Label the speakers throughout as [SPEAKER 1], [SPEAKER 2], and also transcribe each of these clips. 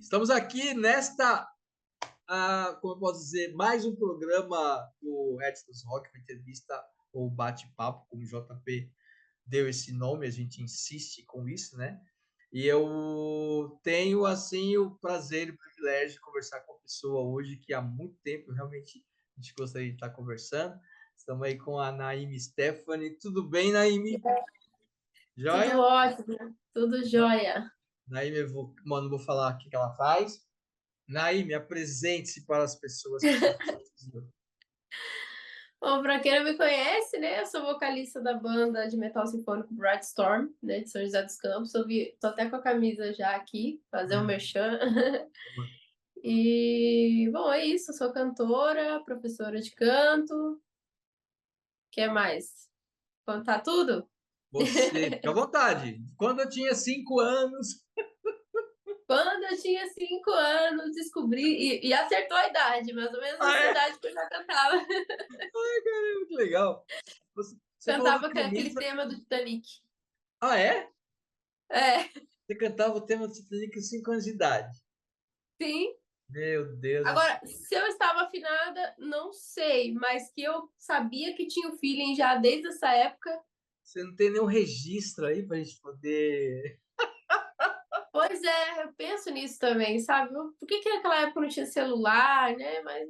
[SPEAKER 1] Estamos aqui como eu posso dizer, mais um programa do Edson Rock, uma entrevista ou bate-papo, como o JP deu esse nome, a gente insiste com isso, né? E eu tenho, assim, o prazer e o privilégio de conversar com uma pessoa hoje que há muito tempo realmente a gente gostaria de estar conversando. Estamos aí com a Naime Stephanie. Tudo bem, Naime?
[SPEAKER 2] Tudo
[SPEAKER 1] Joia?
[SPEAKER 2] ótimo, tudo jóia.
[SPEAKER 1] Naime, não vou falar o que ela faz. Naime, apresente-se para as pessoas que estão assistindo.
[SPEAKER 2] Bom, para quem não me conhece, né, eu sou vocalista da banda de metal sinfônico Bright Storm, né, de São José dos Campos. Tô até com a camisa já aqui, fazer um merchan. E, bom, é isso, eu sou cantora, professora de canto. O que mais? Contar tudo?
[SPEAKER 1] Você, fica à vontade. Quando eu tinha 5 anos.
[SPEAKER 2] Quando eu tinha 5 anos, descobri, e acertou a idade, mais ou menos
[SPEAKER 1] Ah,
[SPEAKER 2] essa
[SPEAKER 1] é?
[SPEAKER 2] idade que eu já cantava.
[SPEAKER 1] Que legal. Você falou da
[SPEAKER 2] Cantava aquele
[SPEAKER 1] camisa.
[SPEAKER 2] tema do Titanic.
[SPEAKER 1] Ah, é?
[SPEAKER 2] É,
[SPEAKER 1] Você cantava o tema do Titanic com 5 anos de idade.
[SPEAKER 2] sim.
[SPEAKER 1] Meu Deus do
[SPEAKER 2] Agora,
[SPEAKER 1] céu.
[SPEAKER 2] se eu estava afinada, não sei, mas que eu sabia que tinha o feeling já desde essa época.
[SPEAKER 1] Você não tem nenhum registro aí para a gente poder.
[SPEAKER 2] Pois é, eu penso nisso também, sabe? Por que que naquela época não tinha celular, né? Mas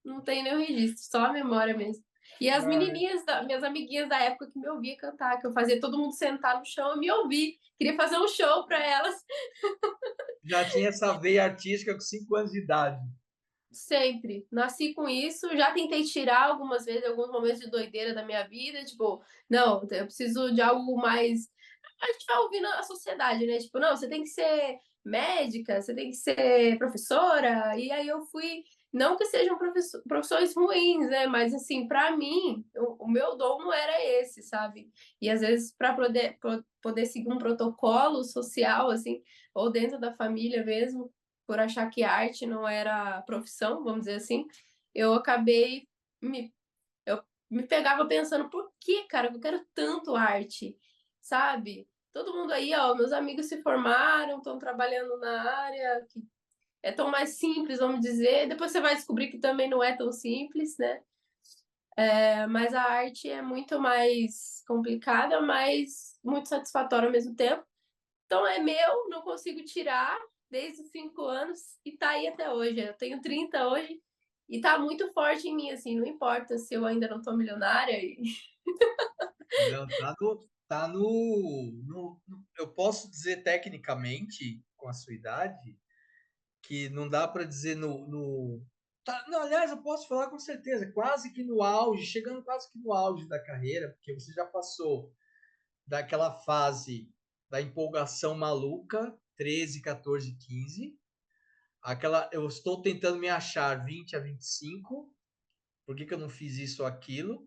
[SPEAKER 2] não tem nenhum registro, só a memória mesmo. E as
[SPEAKER 1] Ah,
[SPEAKER 2] menininhas, minhas amiguinhas da época que me ouvia cantar, que eu fazia todo mundo sentar no chão e me ouvir. Queria fazer um show para elas.
[SPEAKER 1] já tinha essa veia artística com 5 anos de idade.
[SPEAKER 2] Sempre. Nasci com isso. Já tentei tirar algumas vezes, alguns momentos de doideira da minha vida. Tipo, não, eu preciso de algo mais. A gente vai ouvindo a sociedade, né? Tipo, não, você tem que ser médica, você tem que ser professora. E aí eu fui. Não que sejam profissões ruins, né? Mas, assim, para mim, o meu dom não era esse, sabe? E às vezes, para poder seguir um protocolo social, assim, ou dentro da família mesmo, por achar que arte não era profissão, vamos dizer assim, eu acabei me, eu me pegava pensando, por que, cara, eu quero tanto arte, sabe? Todo mundo aí, ó, meus amigos se formaram, estão trabalhando na área, que é tão mais simples, vamos dizer. Depois você vai descobrir que também não é tão simples, né? Mas a arte é muito mais complicada, mas muito satisfatória ao mesmo tempo. Então é meu, não consigo tirar desde os 5 anos e tá aí até hoje. Eu tenho 30 hoje e tá muito forte em mim, assim, não importa se eu ainda não tô milionária.
[SPEAKER 1] Não, eu posso dizer tecnicamente, com a sua idade, que não dá para dizer não, aliás, eu posso falar com certeza, quase que no auge, chegando quase que no auge da carreira, porque você já passou daquela fase da empolgação maluca, 13, 14, 15, aquela eu estou tentando me achar 20 a 25, por que que eu não fiz isso ou aquilo?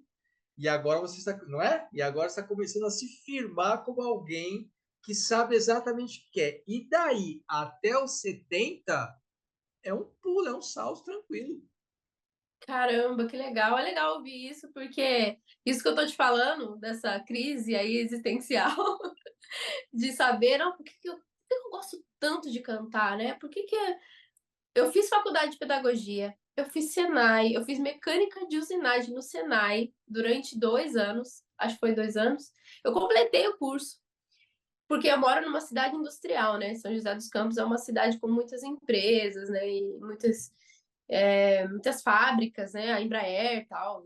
[SPEAKER 1] E agora você está, não é? E agora está começando a se firmar como alguém que sabe exatamente o que quer. E daí até os 70 é um pulo, é um salto tranquilo.
[SPEAKER 2] Caramba, que legal! É legal ouvir isso, porque isso que eu tô te falando, dessa crise aí existencial, de saber, não, por que eu gosto tanto de cantar, né? Por que que eu fiz faculdade de pedagogia, eu fiz Senai, eu fiz mecânica de usinagem no Senai durante 2 anos, acho que foi 2 anos. Eu completei o curso, porque eu moro numa cidade industrial, né? São José dos Campos é uma cidade com muitas empresas, né? E muitas fábricas, né? A Embraer tal,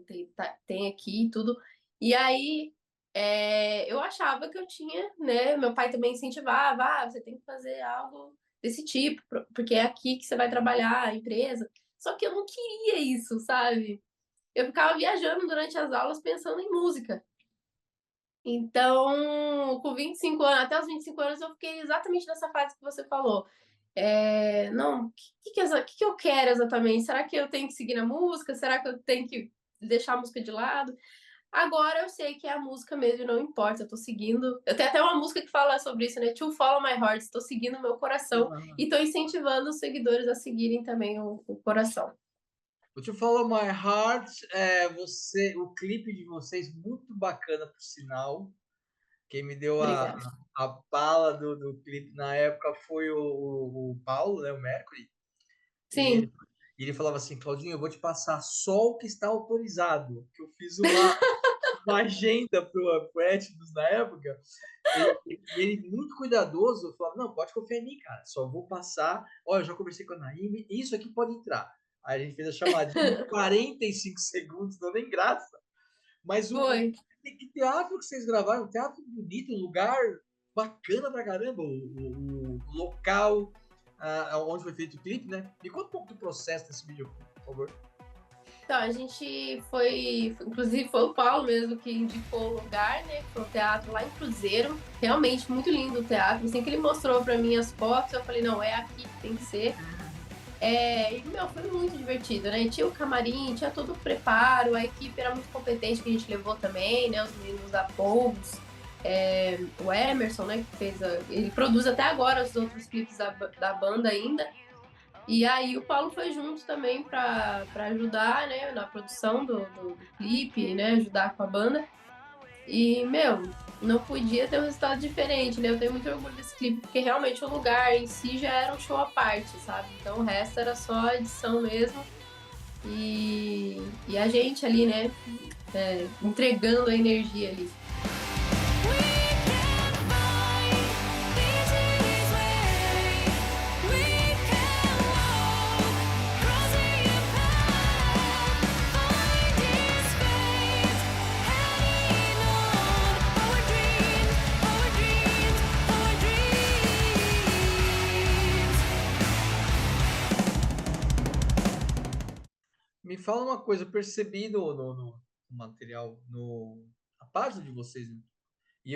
[SPEAKER 2] tem aqui e tudo. E aí eu achava que eu tinha, né? Meu pai também incentivava, você tem que fazer algo desse tipo, porque é aqui que você vai trabalhar, a empresa. Só que eu não queria isso, sabe? Eu ficava viajando durante as aulas pensando em música. Então, com 25 anos, até os 25 anos, eu fiquei exatamente nessa fase que você falou. Não, que eu quero exatamente? Será que eu tenho que seguir na música? Será que eu tenho que deixar a música de lado? Agora eu sei que é a música mesmo, não importa, eu tô seguindo. Eu tenho até uma música que fala sobre isso, né? To Follow My Heart, estou seguindo o meu coração e tô incentivando os seguidores a seguirem também o coração.
[SPEAKER 1] O To Follow My Heart, o clipe de vocês muito bacana, por sinal. Quem me deu
[SPEAKER 2] Obrigada.
[SPEAKER 1] a pala do clipe na época foi o Paulo, né, o Mercury. E
[SPEAKER 2] Sim.
[SPEAKER 1] ele falava assim, Claudinho, eu vou te passar só o que está autorizado. Que eu fiz uma agenda pro Etnos na época. Ele muito cuidadoso, falava, não, pode confiar em mim, cara. Só vou passar. Olha, eu já conversei com a Naime, isso aqui pode entrar. Aí a gente fez a chamadinha de 45 segundos, não nem graça. Mas
[SPEAKER 2] Foi.
[SPEAKER 1] que teatro que vocês gravaram? Um teatro bonito, um lugar bacana pra caramba. O local onde foi feito o clipe, né? Me conta um pouco do processo desse vídeo, por favor.
[SPEAKER 2] Então, a gente foi, inclusive foi o Paulo mesmo que indicou o lugar, né? Que foi o teatro lá em Cruzeiro. Realmente muito lindo o teatro. Assim que ele mostrou para mim as fotos, eu falei, não, é aqui que tem que ser. E, meu, foi muito divertido, né? Tinha o camarim, tinha todo o preparo, a equipe era muito competente que a gente levou também, né? Os meninos da Poulos, o Emerson, né? Que fez ele produz até agora os outros clipes da banda ainda. E aí o Paulo foi junto também para ajudar, né, na produção do clipe, né, ajudar com a banda. E, meu, não podia ter um resultado diferente, né? Eu tenho muito orgulho desse clipe, porque realmente o lugar em si já era um show à parte, sabe? Então o resto era só edição mesmo. E a gente ali, né, entregando a energia ali.
[SPEAKER 1] Me fala uma coisa, eu percebi no material, a página de vocês, né? E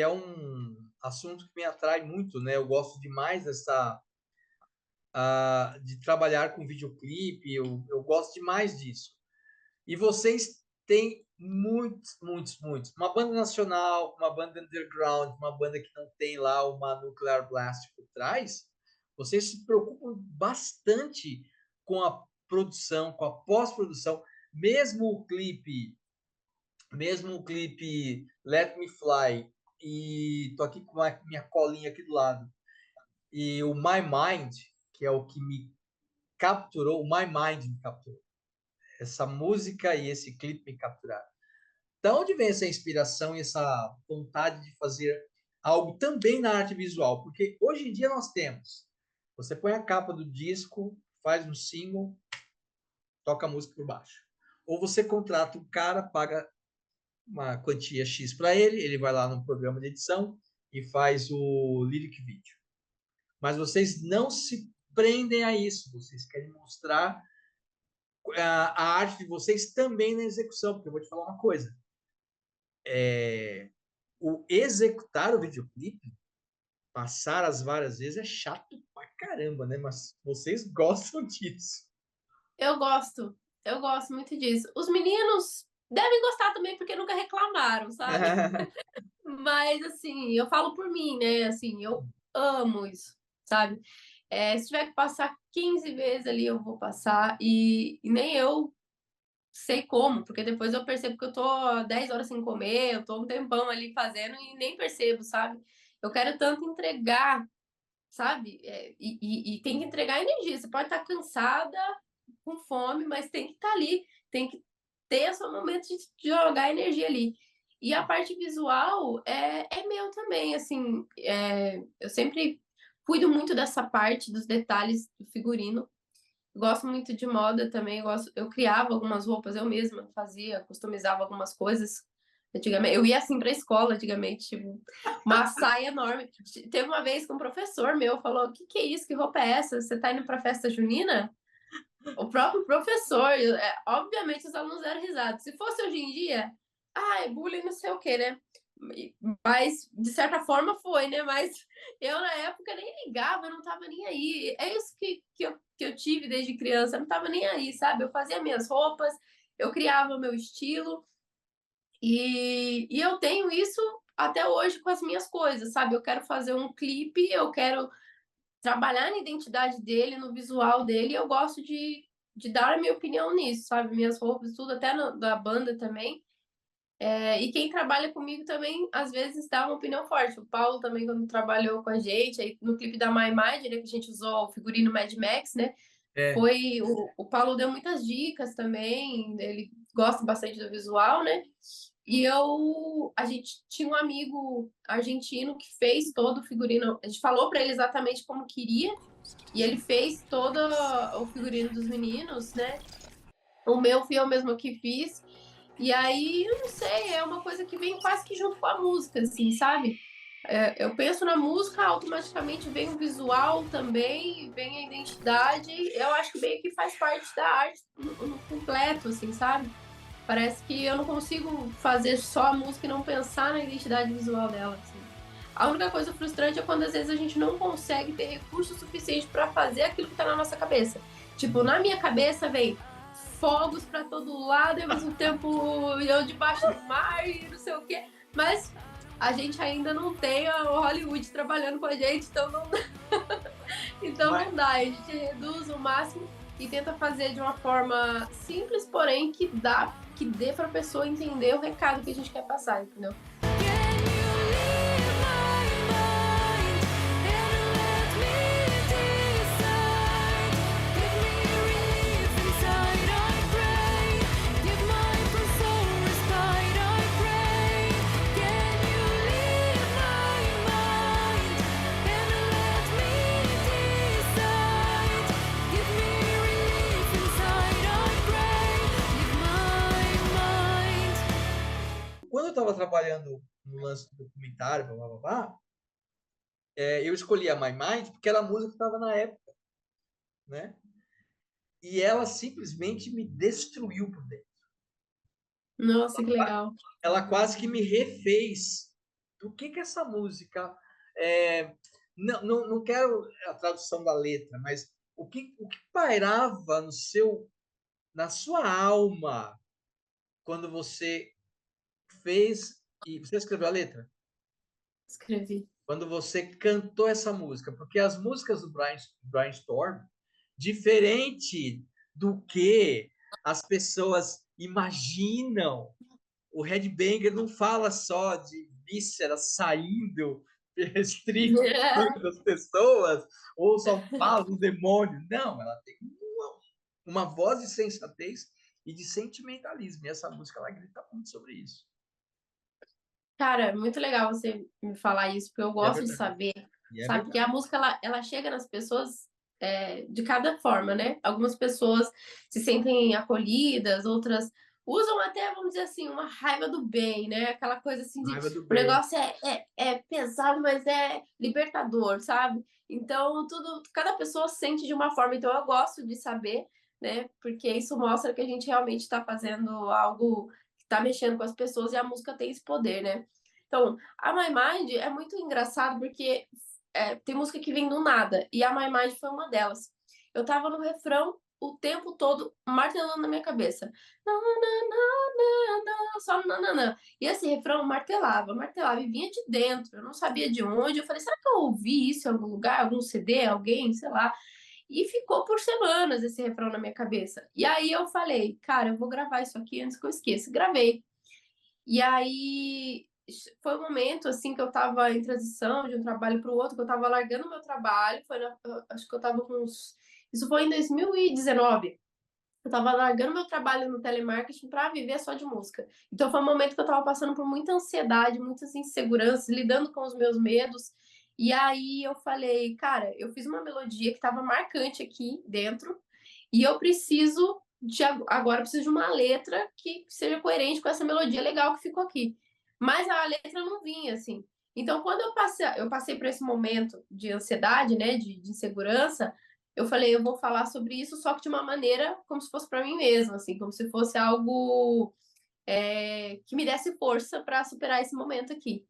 [SPEAKER 1] é um assunto que me atrai muito, né? Eu gosto demais de trabalhar com videoclipe, eu gosto demais disso. E vocês têm muitos, muitos, muitos. Uma banda nacional, uma banda underground, uma banda que não tem lá uma Nuclear Blast por trás, vocês se preocupam bastante com a produção, com a pós-produção, mesmo o clipe Let Me Fly, e tô aqui com a minha colinha aqui do lado, e o My Mind, que é o que me capturou, o My Mind me capturou. Essa música e esse clipe me capturaram. Da onde vem essa inspiração e essa vontade de fazer algo também na arte visual? Porque hoje em dia nós temos, você põe a capa do disco, faz um single, toca a música por baixo. Ou você contrata um cara, paga uma quantia X para ele, ele vai lá no programa de edição e faz o lyric video. Mas vocês não se prendem a isso, vocês querem mostrar a arte de vocês também na execução, porque eu vou te falar uma coisa. O executar o videoclipe, passar as várias vezes, é chato pra caramba, né? Mas vocês gostam disso.
[SPEAKER 2] Eu gosto muito disso. Os meninos devem gostar também, porque nunca reclamaram, sabe? Mas, assim, eu falo por mim, né? Assim, eu amo isso, sabe? Se tiver que passar 15 vezes ali, eu vou passar. E nem eu sei como, porque depois eu percebo que eu tô 10 horas sem comer, eu tô um tempão ali fazendo e nem percebo, sabe? Eu quero tanto entregar, sabe? E tem que entregar energia. Você pode estar cansada, com fome, mas tem que estar ali, tem que ter o seu momento de jogar energia ali. E a parte visual é meu também, assim, eu sempre cuido muito dessa parte dos detalhes do figurino. Gosto muito de moda também, eu criava algumas roupas, eu mesma fazia, customizava algumas coisas. Antigamente, eu ia assim para a escola, antigamente, tipo, uma saia enorme. Teve uma vez que um professor meu falou: O que é isso? Que roupa é essa? Você tá indo para festa junina? O próprio professor, obviamente os alunos deram risada. Se fosse hoje em dia, é bullying, não sei o quê, né? Mas, de certa forma, foi, né? Mas eu, na época, nem ligava, eu não tava nem aí. É isso que eu tive desde criança, eu não tava nem aí, sabe? Eu fazia minhas roupas, eu criava o meu estilo, e eu tenho isso até hoje com as minhas coisas, sabe? Eu quero fazer um clipe, eu quero trabalhar na identidade dele, no visual dele, e eu gosto de dar a minha opinião nisso, sabe? Minhas roupas, tudo, até da banda também. E quem trabalha comigo também, às vezes, dá uma opinião forte. O Paulo também, quando trabalhou com a gente, aí no clipe da My Mind, né, que a gente usou o figurino Mad Max, né?
[SPEAKER 1] É,
[SPEAKER 2] Foi o Paulo deu muitas dicas também, ele gosta bastante do visual, né? E a gente tinha um amigo argentino que fez todo o figurino. A gente falou para ele exatamente como queria, e ele fez todo o figurino dos meninos, né? O meu fui eu mesma que fiz. E aí, eu não sei, é uma coisa que vem quase que junto com a música, assim, sabe? Eu penso na música, automaticamente vem o visual também, vem a identidade. Eu acho que meio que faz parte da arte no completo, assim, sabe? Parece que eu não consigo fazer só a música e não pensar na identidade visual dela, assim. A única coisa frustrante é quando às vezes a gente não consegue ter recurso suficiente para fazer aquilo que tá na nossa cabeça. Tipo, na minha cabeça vem fogos para todo lado e ao mesmo tempo eu debaixo do mar e não sei o quê. Mas a gente ainda não tem o Hollywood trabalhando com a gente, então não, então
[SPEAKER 1] mas,
[SPEAKER 2] não dá. A gente reduz o máximo e tenta fazer de uma forma simples, porém que dê para a pessoa entender o recado que a gente quer passar, entendeu?
[SPEAKER 1] quando eu estava trabalhando no lance do documentário, blá, blá, blá, blá, eu escolhi a My Mind porque era a música que estava na época, né? E ela simplesmente me destruiu por dentro.
[SPEAKER 2] Nossa, que legal.
[SPEAKER 1] Ela quase que me refez do que essa música é, não quero a tradução da letra, mas o que pairava no seu na sua alma quando você fez e você escreveu a letra?
[SPEAKER 2] Escrevi.
[SPEAKER 1] Quando você cantou essa música, porque as músicas do Brian Storm, diferente do que as pessoas imaginam, o Headbanger não fala só de vísceras saindo restrito das pessoas, ou só fala do demônio. Não, ela tem uma voz de sensatez e de sentimentalismo. E essa música ela grita muito sobre isso.
[SPEAKER 2] Cara, muito legal você me falar isso, porque eu
[SPEAKER 1] E é
[SPEAKER 2] gosto de
[SPEAKER 1] verdade.
[SPEAKER 2] saber,
[SPEAKER 1] E é
[SPEAKER 2] sabe? Porque a
[SPEAKER 1] verdade.
[SPEAKER 2] música, ela chega nas pessoas de cada forma, né? Algumas pessoas se sentem acolhidas, outras usam até, vamos dizer assim, uma raiva do bem, né? Aquela coisa assim de
[SPEAKER 1] Raiva do
[SPEAKER 2] o
[SPEAKER 1] bem.
[SPEAKER 2] negócio é pesado, mas é libertador, sabe? Então, cada pessoa sente de uma forma. Então, eu gosto de saber, né? Porque isso mostra que a gente realmente está fazendo algo que está mexendo com as pessoas e a música tem esse poder, né? Então, a My Mind é muito engraçado porque tem música que vem do nada, e a My Mind foi uma delas. Eu tava no refrão o tempo todo martelando na minha cabeça. Só nananã. E esse refrão martelava, martelava e vinha de dentro. Eu não sabia de onde. Eu falei, será que eu ouvi isso em algum lugar, algum CD, alguém, sei lá. E ficou por semanas esse refrão na minha cabeça. E aí eu falei, cara, eu vou gravar isso aqui antes que eu esqueça. Gravei. E aí foi um momento assim que eu estava em transição de um trabalho para o outro, que eu estava largando meu trabalho, acho que eu estava com uns, isso foi em 2019. Eu estava largando meu trabalho no telemarketing para viver só de música. Então foi um momento que eu estava passando por muita ansiedade, muitas inseguranças, lidando com os meus medos. E aí eu falei, cara, eu fiz uma melodia que estava marcante aqui dentro e eu preciso agora preciso de uma letra que seja coerente com essa melodia legal que ficou aqui. Mas a letra não vinha assim. Então quando eu passei por esse momento de ansiedade, né, de insegurança, eu falei, eu vou falar sobre isso, só que de uma maneira como se fosse para mim mesma, assim, como se fosse algo que me desse força para superar esse momento aqui.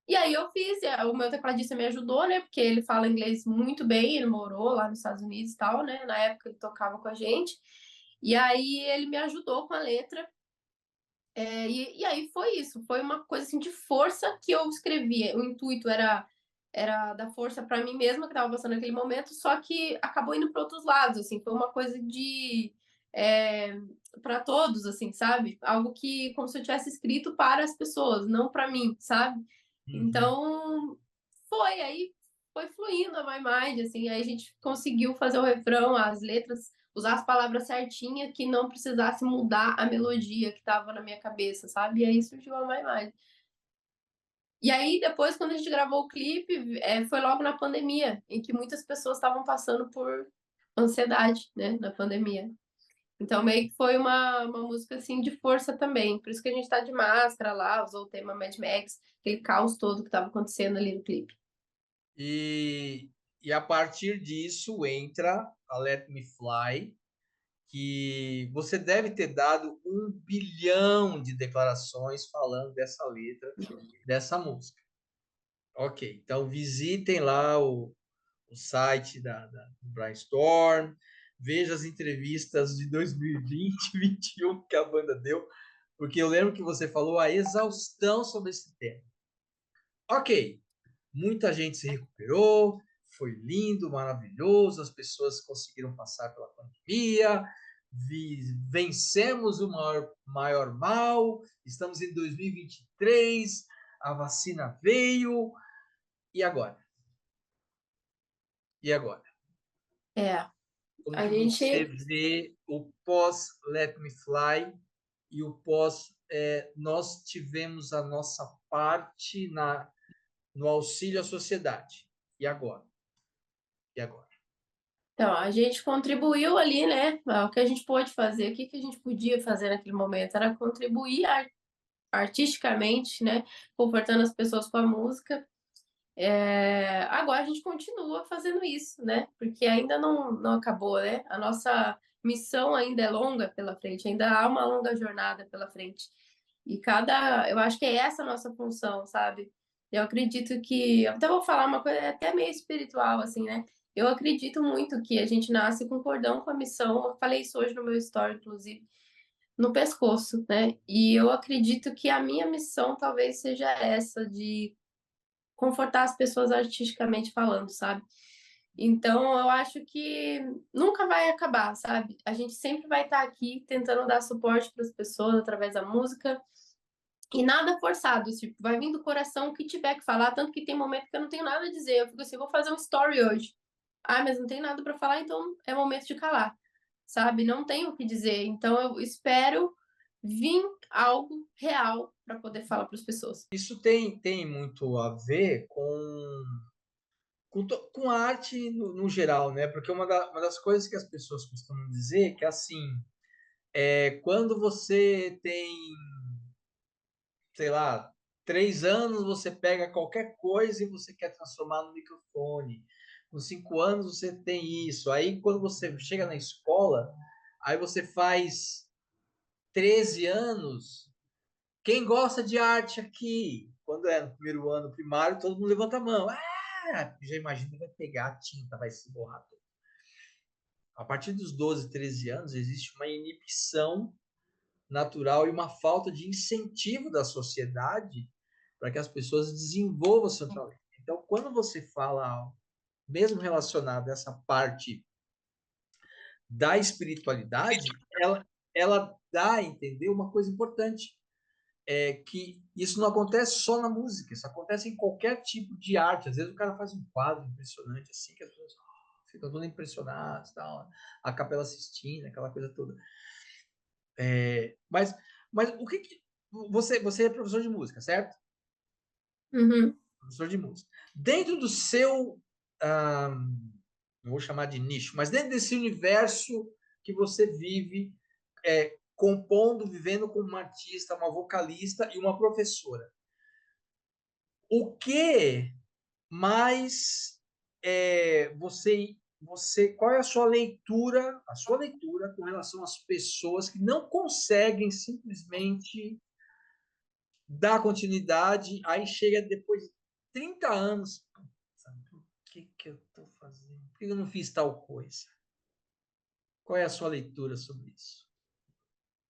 [SPEAKER 2] E aí eu fiz, o meu tecladista me ajudou, né? Porque ele fala inglês muito bem, ele morou lá nos Estados Unidos e tal, né? Na época ele tocava com a gente. E aí ele me ajudou com a letra. E aí foi isso, foi uma coisa assim de força que eu escrevi. O intuito era dar força para mim mesma que estava passando naquele momento, só que acabou indo para outros lados, assim, foi uma coisa para todos, assim, sabe? Algo que, como se eu tivesse escrito para as pessoas, não para mim, sabe?
[SPEAKER 1] Uhum.
[SPEAKER 2] Então, aí foi fluindo a My Mind, assim, aí a gente conseguiu fazer o refrão, as letras, usar as palavras certinhas, que não precisasse mudar a melodia que estava na minha cabeça, sabe? E aí surgiu a My Mind. E aí, depois, quando a gente gravou o clipe, foi logo na pandemia, em que muitas pessoas estavam passando por ansiedade, né, na pandemia. Então, meio que foi uma música, assim, de força também. Por isso que a gente tá de máscara lá, usou o tema Mad Max, aquele caos todo que estava acontecendo ali no clipe.
[SPEAKER 1] E, e a partir disso entra a Let Me Fly, que você deve ter dado 1 bilhão de declarações falando dessa letra, dessa música. Ok, então visitem lá o site do Brainstorm, veja as entrevistas de 2020, 2021 que a banda deu, porque eu lembro que você falou a exaustão sobre esse tema. Ok, muita gente se recuperou, foi lindo, maravilhoso, as pessoas conseguiram passar pela pandemia, vencemos o maior mal, estamos em 2023, a vacina veio, e agora? E agora?
[SPEAKER 2] É,
[SPEAKER 1] Como
[SPEAKER 2] a
[SPEAKER 1] que você
[SPEAKER 2] gente.
[SPEAKER 1] vê o pós Let Me Fly e o pós nós tivemos a nossa parte no auxílio à sociedade. E agora? E agora?
[SPEAKER 2] Então, a gente contribuiu ali, né? O que a gente pôde fazer, o que que a gente podia fazer naquele momento era contribuir artisticamente, né? Confortando as pessoas com a música. Agora a gente continua fazendo isso, né? Porque ainda não acabou, né? A nossa missão ainda é longa pela frente, ainda há uma longa jornada pela frente. Eu acho que é essa a nossa função, sabe? Eu acredito que, eu até vou falar uma coisa até meio espiritual, assim, né? Eu acredito muito que a gente nasce com cordão com a missão. Eu falei isso hoje no meu story, inclusive, no pescoço, né? E eu acredito que a minha missão talvez seja essa, de confortar as pessoas artisticamente falando, sabe? Então, eu acho que nunca vai acabar, sabe? A gente sempre vai estar aqui tentando dar suporte para as pessoas através da música e nada forçado, tipo, vai vir do coração o que tiver que falar, tanto que tem momento que eu não tenho nada a dizer. Eu fico assim, vou fazer um story hoje. Ah, mas não tem nada para falar, então é momento de calar, sabe? Não tenho o que dizer. Então, eu espero vir algo real para poder falar para as pessoas.
[SPEAKER 1] Isso tem muito a ver com a arte no geral, né? Porque uma das coisas que as pessoas costumam dizer é que, assim, quando você tem, sei lá, 3 anos, você pega qualquer coisa e você quer transformar no microfone. Com 5 anos, você tem isso. Aí, quando você chega na escola, aí você faz 13 anos. Quem gosta de arte aqui? Quando é no primeiro ano primário, todo mundo levanta a mão. Ah, já imagina, vai pegar a tinta, vai se borrar tudo. A partir dos 12, 13 anos, existe uma inibição natural e uma falta de incentivo da sociedade para que as pessoas desenvolvam seu talento. Então, quando você fala, mesmo relacionado a essa parte da espiritualidade, ela dá a entender uma coisa importante, que isso não acontece só na música, isso acontece em qualquer tipo de arte. Às vezes o cara faz um quadro impressionante, assim, que as pessoas ficam todas impressionadas, tal, a Capela Sistina, aquela coisa toda. Mas, mas o que você é professor de música, certo?
[SPEAKER 2] Uhum.
[SPEAKER 1] Professor de música. Dentro do seu, ah, não vou chamar de nicho, mas dentro desse universo que você vive, compondo, vivendo como uma artista, uma vocalista e uma professora, o que mais qual é a sua leitura com relação às pessoas que não conseguem simplesmente dar continuidade, aí chega depois de 30 anos, sabe, por que eu estou fazendo? Por que eu não fiz tal coisa? Qual é a sua leitura sobre isso?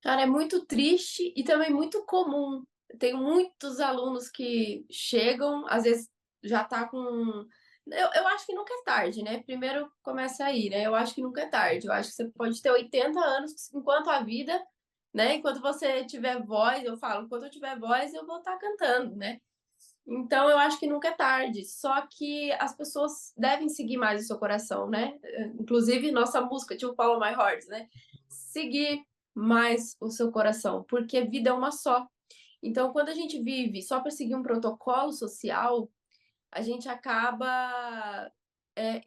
[SPEAKER 2] Cara, é muito triste e também muito comum. Tem muitos alunos que chegam, às vezes já tá com Eu acho que nunca é tarde, né? Primeiro começa aí, né? Eu acho que nunca é tarde. Eu acho que você pode ter 80 anos enquanto a vida, né? Enquanto você tiver voz, eu falo, enquanto eu tiver voz, eu vou estar cantando, né? Então eu acho que nunca é tarde. Só que as pessoas devem seguir mais o seu coração, né? Inclusive nossa música, tipo Follow My Heart, né? Seguir mais o seu coração, porque vida é uma só. Então, quando a gente vive só para seguir um protocolo social, a gente acaba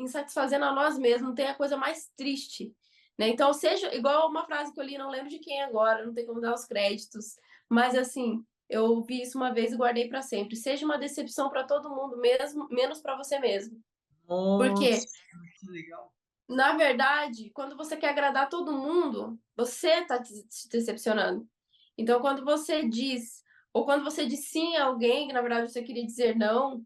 [SPEAKER 2] insatisfazendo a nós mesmos, não tem a coisa mais triste. Né? Então, seja igual uma frase que eu li, não lembro de quem agora, não tem como dar os créditos, mas assim, eu vi isso uma vez e guardei para sempre. Seja uma decepção para todo mundo, mesmo, menos para você mesmo. Porque,
[SPEAKER 1] Nossa, que legal.
[SPEAKER 2] na verdade, quando você quer agradar todo mundo, você está se decepcionando. Então, quando você diz, ou quando você diz sim a alguém que na verdade você queria dizer não,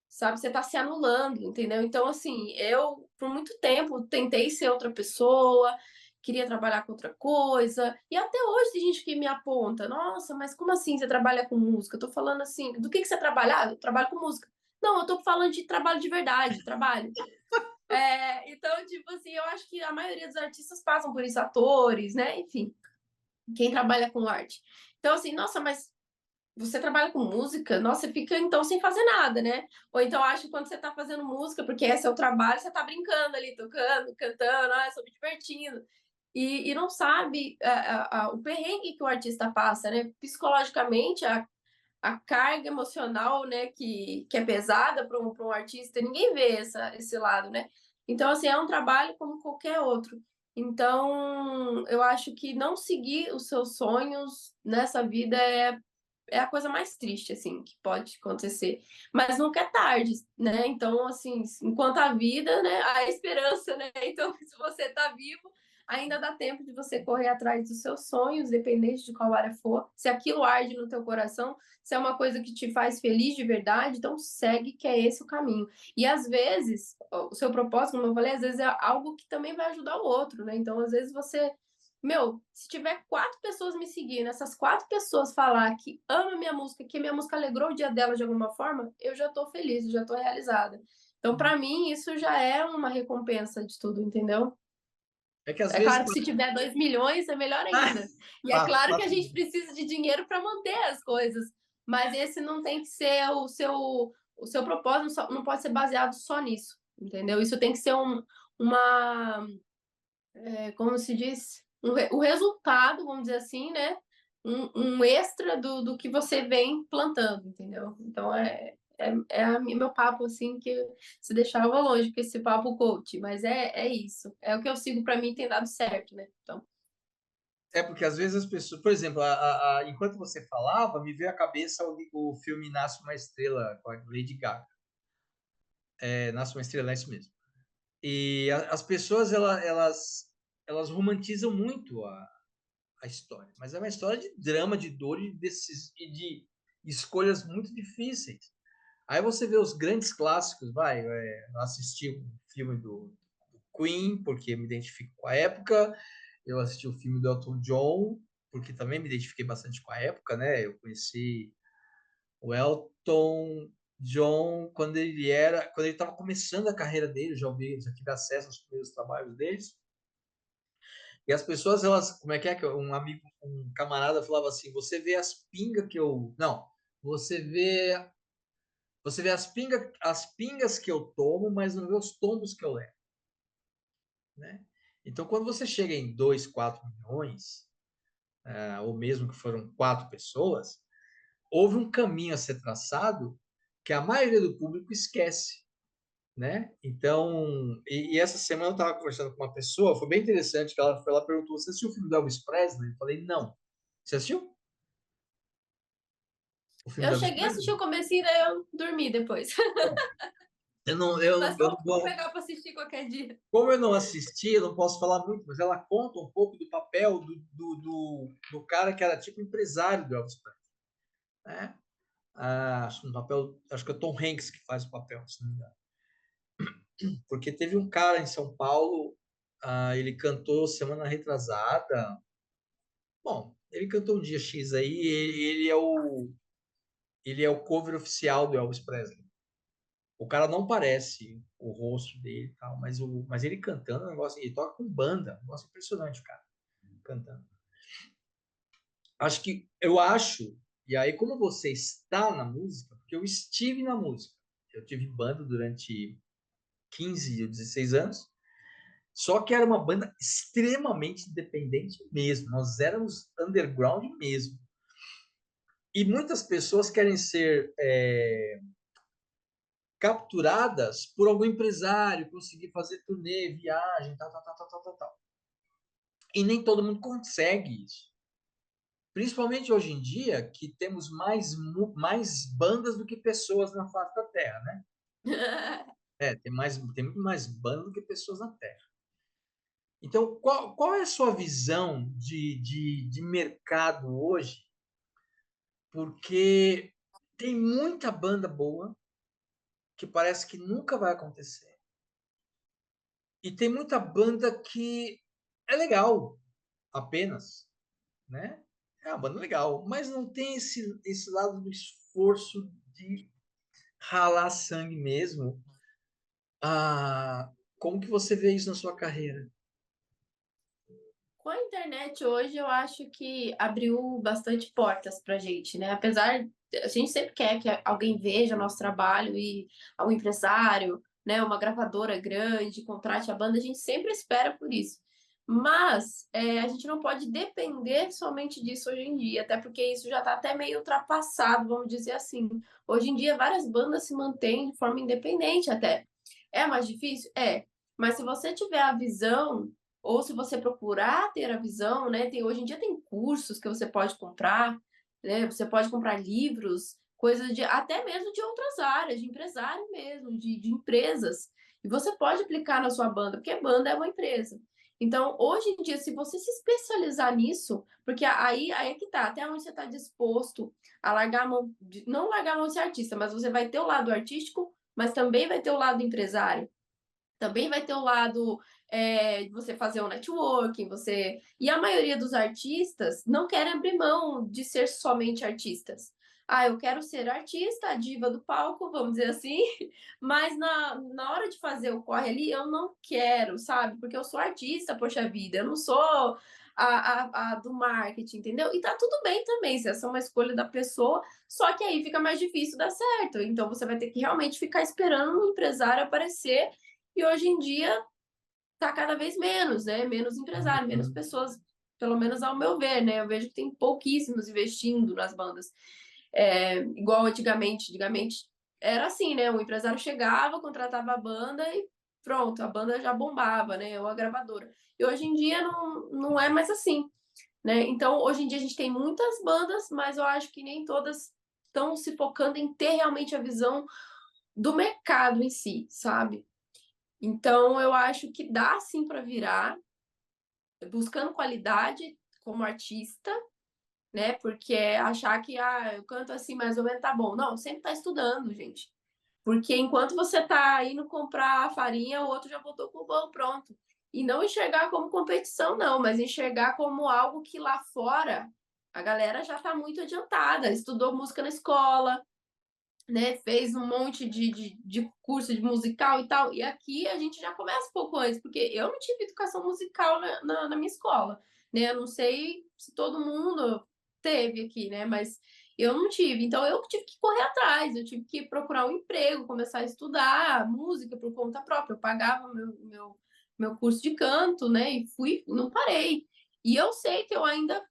[SPEAKER 2] sabe? Você tá se anulando, entendeu? Então, assim, eu, por muito tempo, tentei ser outra pessoa, queria trabalhar com outra coisa, e até hoje tem gente que me aponta: nossa, mas como assim você trabalha com música? Eu tô falando assim, do que você trabalha? Ah, eu trabalho com música. Não, eu tô falando de trabalho de verdade, trabalho. Então, tipo assim, eu acho que a maioria dos artistas passam por isso, atores, né? Enfim, quem trabalha com arte. Então, assim, nossa, mas você trabalha com música, nossa, você fica então sem fazer nada, né? Ou então acha que quando você tá fazendo música, porque é seu trabalho, você tá brincando ali, tocando, cantando, ah, estou me divertindo. E não sabe o perrengue que o artista passa, né? Psicologicamente, a carga emocional, né, que é pesada para um artista, ninguém vê esse lado, né? Então, assim, é um trabalho como qualquer outro. Então, eu acho que não seguir os seus sonhos nessa vida é a coisa mais triste, assim, que pode acontecer. Mas nunca é tarde, né? Então, assim, enquanto a vida, né, a esperança, né? Então, se você tá vivo, ainda dá tempo de você correr atrás dos seus sonhos, independente de qual área for. Se aquilo arde no teu coração, se é uma coisa que te faz feliz de verdade, então segue que é esse o caminho. E às vezes, o seu propósito, como eu falei, às vezes é algo que também vai ajudar o outro, né? Então, às vezes você meu, se tiver 4 pessoas me seguindo, essas 4 pessoas falar que ama minha música, que minha música alegrou o dia dela de alguma forma, eu já tô feliz, eu já tô realizada. Então, para mim, isso já é uma recompensa de tudo, entendeu?
[SPEAKER 1] É que às
[SPEAKER 2] É
[SPEAKER 1] vezes.
[SPEAKER 2] claro que se tiver 2 milhões, é melhor ainda. E é
[SPEAKER 1] Fato,
[SPEAKER 2] claro que a
[SPEAKER 1] fato.
[SPEAKER 2] gente precisa de dinheiro para manter as coisas, mas esse não tem que ser o seu propósito, não pode ser baseado só nisso, entendeu? Isso tem que ser uma como se diz, o resultado, vamos dizer assim, né? Um extra do que você vem plantando, entendeu? Então meu papo assim que se deixava longe com esse papo coach, mas é isso. É o que eu sigo para mim tem dado certo, né? Então,
[SPEAKER 1] É porque às vezes as pessoas, por exemplo, enquanto você falava, me veio à cabeça o filme Nasce uma Estrela com a Lady Gaga. Nasce uma Estrela, é isso mesmo. E as pessoas elas romantizam muito a história, mas é uma história de drama, de dor e de escolhas muito difíceis. Aí você vê os grandes clássicos, eu assisti o filme do Queen, porque me identifico com a época, eu assisti o filme do Elton John, porque também me identifiquei bastante com a época, né? Eu conheci o Elton John quando ele estava começando a carreira dele, já tive acesso aos primeiros trabalhos deles. E as pessoas, elas, como é que um amigo, um camarada falava assim: você vê as pingas que eu. Não, você vê. Você vê as pingas que eu tomo, mas não vê os tombos que eu levo, né? Então, quando você chega em 2, 4 milhões, ou mesmo que foram 4 pessoas, houve um caminho a ser traçado que a maioria do público esquece, né? Então, e essa semana eu estava conversando com uma pessoa, foi bem interessante, que ela perguntou: você assistiu o filme do Elvis Presley? Eu falei: não. Você assistiu o filme
[SPEAKER 2] eu
[SPEAKER 1] do Elvis
[SPEAKER 2] cheguei a assistir
[SPEAKER 1] Presley?
[SPEAKER 2] o comecinho, daí eu dormi depois. Mas
[SPEAKER 1] Eu não
[SPEAKER 2] vou
[SPEAKER 1] vou.
[SPEAKER 2] pegar para assistir qualquer dia.
[SPEAKER 1] Como eu não assisti, eu não posso falar muito, mas ela conta um pouco do papel do cara que era tipo empresário do Elvis Presley, né? Acho que é o Tom Hanks que faz o papel, se não me engano. Porque teve um cara em São Paulo, ele cantou semana retrasada. Bom, ele cantou um dia X aí, ele é o cover oficial do Elvis Presley. O cara não parece o rosto dele e tal, mas ele cantando é um negócio, ele toca com banda, um negócio impressionante, cara, cantando. Eu acho, e aí como você está na música, porque eu estive na música, eu tive banda durante 15 ou 16 anos, só que era uma banda extremamente independente mesmo, nós éramos underground mesmo. E muitas pessoas querem ser capturadas por algum empresário, conseguir fazer turnê, viagem, tal, tal, tal, tal, tal, tal, tal. E nem todo mundo consegue isso. Principalmente hoje em dia, que temos mais bandas do que pessoas na face da Terra, né? Tem muito mais bandas do que pessoas na Terra. Então, qual é a sua visão de mercado hoje? Porque tem muita banda boa que parece que nunca vai acontecer. E tem muita banda que é legal, apenas, né? É uma banda legal, mas não tem esse lado do esforço de ralar sangue mesmo. Ah, como que você vê isso na sua carreira?
[SPEAKER 2] Com a internet hoje, eu acho que abriu bastante portas pra gente, né? Apesar, a gente sempre quer que alguém veja nosso trabalho e algum empresário, né, uma gravadora grande contrate a banda, a gente sempre espera por isso. Mas a gente não pode depender somente disso hoje em dia, até porque isso já está até meio ultrapassado, vamos dizer assim. Hoje em dia, várias bandas se mantêm de forma independente até. É mais difícil? É. Mas se você tiver a visão ou se você procurar ter a visão, né? Hoje em dia tem cursos que você pode comprar, né? Você pode comprar livros, coisas de até mesmo de outras áreas, de empresário mesmo, de empresas. E você pode aplicar na sua banda, porque banda é uma empresa. Então, hoje em dia, se você se especializar nisso, porque aí é que tá, até onde você está disposto a largar a mão, não largar a mão de ser artista, mas você vai ter o lado artístico, mas também vai ter o lado empresário. Também vai ter o lado de você fazer um networking, você. E a maioria dos artistas não querem abrir mão de ser somente artistas. Ah, eu quero ser artista, a diva do palco, vamos dizer assim, mas na hora de fazer o corre ali, eu não quero, sabe? Porque eu sou artista, poxa vida, eu não sou a do marketing, entendeu? E tá tudo bem também, se essa é uma escolha da pessoa, só que aí fica mais difícil dar certo. Então você vai ter que realmente ficar esperando um empresário aparecer e hoje em dia está cada vez menos, né? Menos empresário, menos
[SPEAKER 1] Uhum.
[SPEAKER 2] pessoas, pelo menos ao meu ver, né? Eu vejo que tem pouquíssimos investindo nas bandas. Igual antigamente. Antigamente era assim, né? O empresário chegava, contratava a banda e pronto, a banda já bombava, né? Ou a gravadora. E hoje em dia não é mais assim, né? Então, hoje em dia a gente tem muitas bandas, mas eu acho que nem todas estão se focando em ter realmente a visão do mercado em si, sabe? Então, eu acho que dá sim para virar, buscando qualidade como artista, né? Porque achar que eu canto assim mais ou menos tá bom. Não, sempre tá estudando, gente. Porque enquanto você tá indo comprar a farinha, o outro já voltou com o bolo pronto. E não enxergar como competição, não, mas enxergar como algo que lá fora a galera já tá muito adiantada, estudou música na escola, né, fez um monte de curso de musical e tal, e aqui a gente já começa um pouco antes, porque eu não tive educação musical na minha escola, né, eu não sei se todo mundo teve aqui, né, mas eu não tive, então eu tive que correr atrás, eu tive que procurar um emprego, começar a estudar música por conta própria, eu pagava meu curso de canto, né, e fui, não parei, e eu sei que eu ainda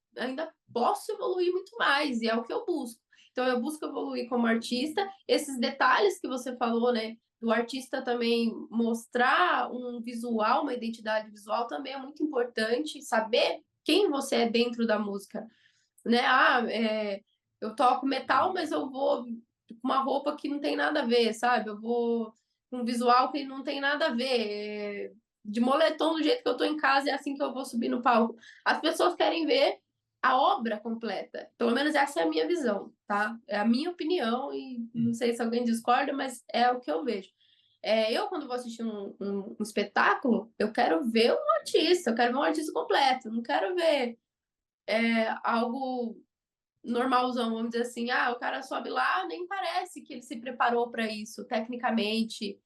[SPEAKER 2] posso evoluir muito mais, e é o que eu busco. Então, eu busco evoluir como artista. Esses detalhes que você falou, né? Do artista também mostrar um visual, uma identidade visual também é muito importante. Saber quem você é dentro da música, né? Eu toco metal, mas eu vou com uma roupa que não tem nada a ver, sabe? Eu vou com um visual que não tem nada a ver. De moletom, do jeito que eu tô em casa, é assim que eu vou subir no palco. As pessoas querem ver a obra completa. Pelo menos essa é a minha visão, tá? É a minha opinião e não sei se alguém discorda, mas é o que eu vejo. Eu, quando vou assistir um espetáculo, eu quero ver um artista, eu quero ver um artista completo, não quero ver algo normalzão, vamos dizer assim, o cara sobe lá, nem parece que ele se preparou para isso, tecnicamente.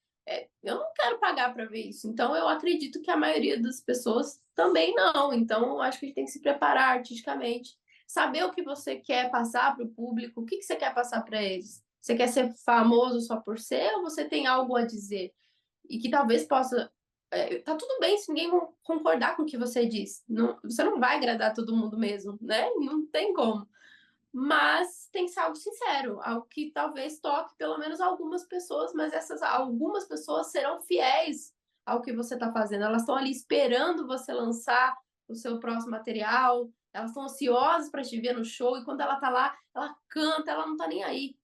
[SPEAKER 2] Eu não quero pagar para ver isso. Então, eu acredito que a maioria das pessoas também não. Então, eu acho que a gente tem que se preparar artisticamente, saber o que você quer passar para o público, o que você quer passar para eles. Você quer ser famoso só por ser ou você tem algo a dizer? E que talvez possa. Tá tudo bem se ninguém concordar com o que você diz. Não, você não vai agradar todo mundo mesmo, né? Não tem como. Mas tem que ser algo sincero, algo que talvez toque pelo menos algumas pessoas, mas essas algumas pessoas serão fiéis ao que você está fazendo. Elas estão ali esperando você lançar o seu próximo material, elas estão ansiosas para te ver no show, e quando ela está lá, ela canta, ela não está nem aí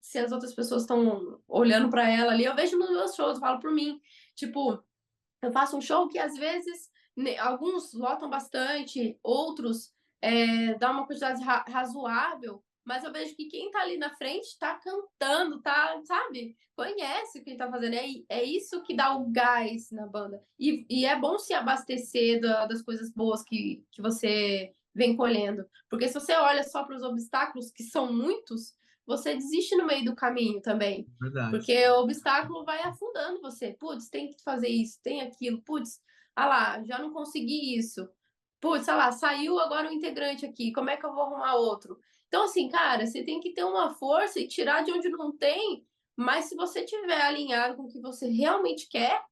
[SPEAKER 2] se as outras pessoas estão olhando para ela ali. Eu vejo nos meus shows, eu falo por mim, tipo, eu faço um show que às vezes alguns lotam bastante, outros dá uma quantidade razoável, mas eu vejo que quem tá ali na frente tá cantando, tá, sabe? Conhece o que ele tá fazendo. É isso que dá o gás na banda. E é bom se abastecer das coisas boas que você vem colhendo. Porque se você olha só para os obstáculos, que são muitos, você desiste no meio do caminho também.
[SPEAKER 1] Verdade.
[SPEAKER 2] Porque o obstáculo vai afundando você. Putz, tem que fazer isso, tem aquilo. Putz, lá, já não consegui isso. Putz, lá, saiu agora um integrante aqui. Como é que eu vou arrumar outro? Então, assim, cara, você tem que ter uma força e tirar de onde não tem. Mas se você tiver alinhado com o que você realmente quer,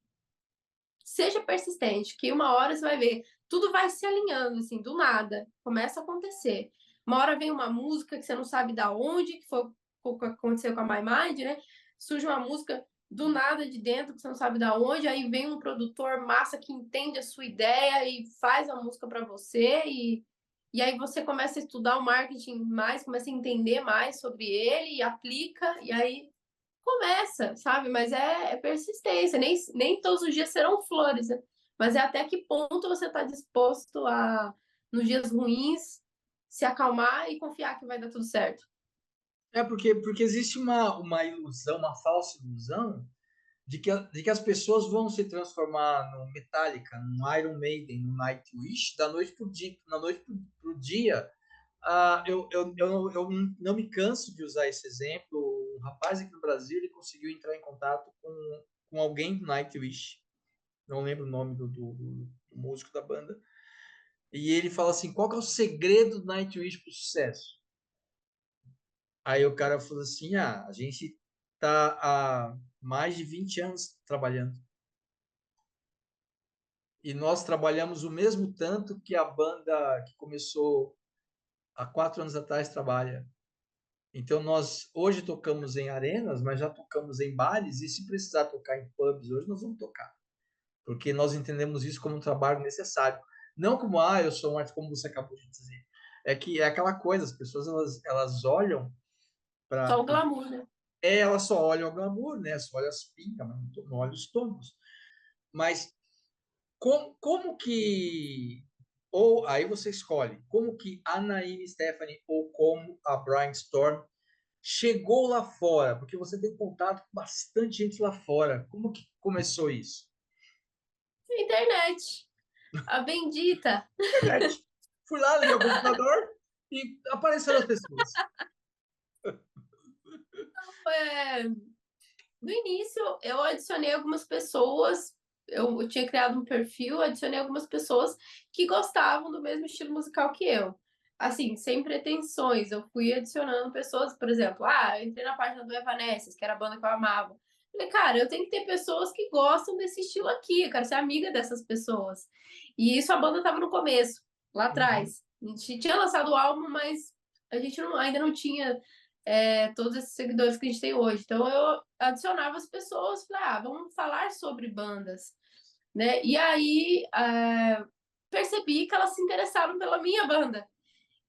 [SPEAKER 2] seja persistente, que uma hora você vai ver, tudo vai se alinhando, assim, do nada. Começa a acontecer. Uma hora vem uma música que você não sabe da onde, que foi o que aconteceu com a My Mind, né? Surge uma música do nada de dentro, que você não sabe da onde, aí vem um produtor massa que entende a sua ideia e faz a música para você, e aí você começa a estudar o marketing mais, começa a entender mais sobre ele e aplica, e aí começa, sabe? Mas é persistência, nem todos os dias serão flores, né? Mas é até que ponto você está disposto a, nos dias ruins, se acalmar e confiar que vai dar tudo certo.
[SPEAKER 1] Porque existe uma ilusão, uma falsa ilusão de que as pessoas vão se transformar no Metallica, no Iron Maiden, no Nightwish, da noite pro dia, na noite pro dia. Eu não me canso de usar esse exemplo. Um rapaz aqui no Brasil, ele conseguiu entrar em contato com alguém do Nightwish, não lembro o nome do músico da banda, e ele fala assim, qual que é o segredo do Nightwish pro sucesso? Aí o cara falou assim, a gente tá há mais de 20 anos trabalhando. E nós trabalhamos o mesmo tanto que a banda que começou há 4 anos atrás trabalha. Então, nós hoje tocamos em arenas, mas já tocamos em bares, e se precisar tocar em pubs hoje, nós vamos tocar. Porque nós entendemos isso como um trabalho necessário. Não como, eu sou um artista, como você acabou de dizer. É que é aquela coisa, as pessoas elas olham
[SPEAKER 2] Só
[SPEAKER 1] para.
[SPEAKER 2] o glamour, né?
[SPEAKER 1] Elas só olham o glamour, né? Só olham as pingas, mas não olham os tombos. Mas como que. Ou aí você escolhe, como que a Naime Stephanie ou como a Brian Storm chegou lá fora? Porque você tem contato com bastante gente lá fora. Como que começou isso?
[SPEAKER 2] Internet, a bendita.
[SPEAKER 1] Internet. Fui lá, liguei o computador e apareceram as pessoas.
[SPEAKER 2] É, no início, eu adicionei algumas pessoas, eu tinha criado um perfil, adicionei algumas pessoas que gostavam do mesmo estilo musical que eu. Assim, sem pretensões, eu fui adicionando pessoas, por exemplo, eu entrei na página do Evanescence, que era a banda que eu amava. Falei, cara, eu tenho que ter pessoas que gostam desse estilo aqui, eu quero ser amiga dessas pessoas. E isso a banda estava no começo, lá
[SPEAKER 1] Uhum.
[SPEAKER 2] atrás. A gente tinha lançado o álbum, mas a gente ainda não tinha todos esses seguidores que a gente tem hoje. Então eu adicionava as pessoas, falei, vamos falar sobre bandas, né? E aí percebi que elas se interessaram pela minha banda.